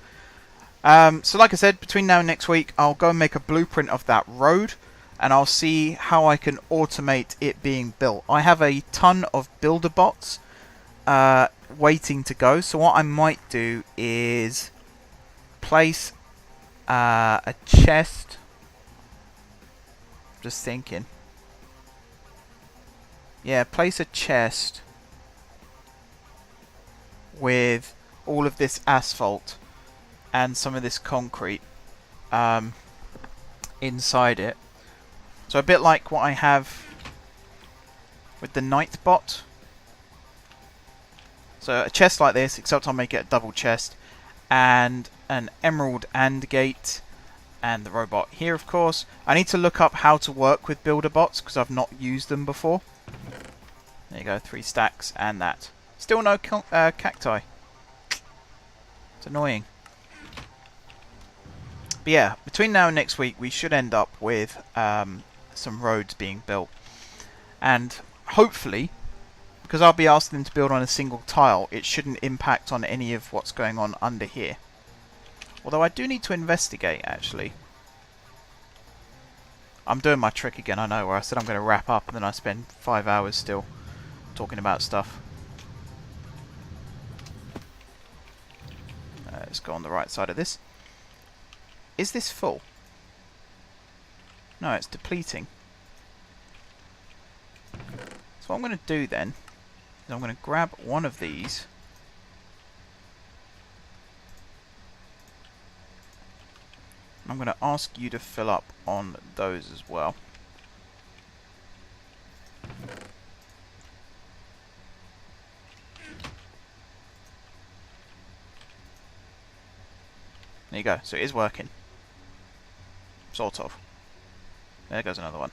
So like I said, between now and next week, I'll go and make a blueprint of that road, and I'll see how I can automate it being built. I have a ton of builder bots waiting to go, so what I might do is place a chest. Just thinking. Yeah, place a chest with all of this asphalt and some of this concrete inside it. So a bit like what I have with the night bot. So a chest like this, except I'll make it a double chest, and an emerald and gate, and the robot here, of course. I need to look up how to work with builder bots because I've not used them before. There you go, 3 stacks and that. Still no cacti. It's annoying. But yeah, between now and next week we should end up with some roads being built. And hopefully, because I'll be asking them to build on a single tile, it shouldn't impact on any of what's going on under here. Although I do need to investigate, actually. I'm doing my trick again, I know, where I said I'm going to wrap up and then I spend 5 hours still talking about stuff. Let's go on the right side of this. Is this full? No, it's depleting. So what I'm going to do then is I'm going to grab one of these. I'm going to ask you to fill up on those as well. There you go. So it is working. Sort of. There goes another one.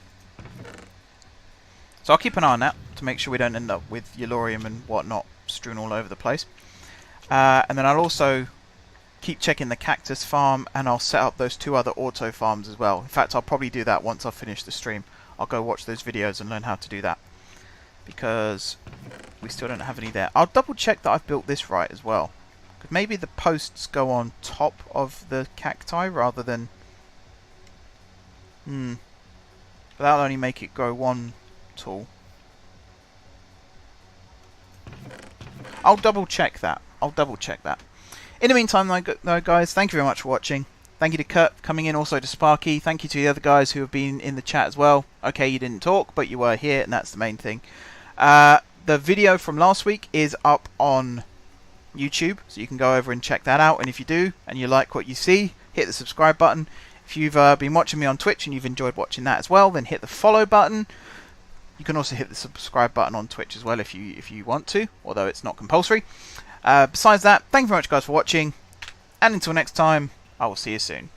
So I'll keep an eye on that to make sure we don't end up with Yellorium and whatnot strewn all over the place. And then I'll also keep checking the cactus farm, and I'll set up those 2 other auto farms as well. In fact, I'll probably do that once I've finished the stream. I'll go watch those videos and learn how to do that, because we still don't have any there. I'll double check that I've built this right as well, because maybe the posts go on top of the cacti rather than... But that'll only make it go 1 tall. I'll double check that. In the meantime, though, guys, thank you very much for watching. Thank you to Kurt for coming in, also to Sparky. Thank you to the other guys who have been in the chat as well. Okay, you didn't talk, but you were here, and that's the main thing. The video from last week is up on YouTube, so you can go over and check that out. And if you do, and you like what you see, hit the subscribe button. If you've been watching me on Twitch and you've enjoyed watching that as well, then hit the follow button. You can also hit the subscribe button on Twitch as well if you want to, although it's not compulsory. Besides that, thank you very much, guys, for watching, and until next time, I will see you soon.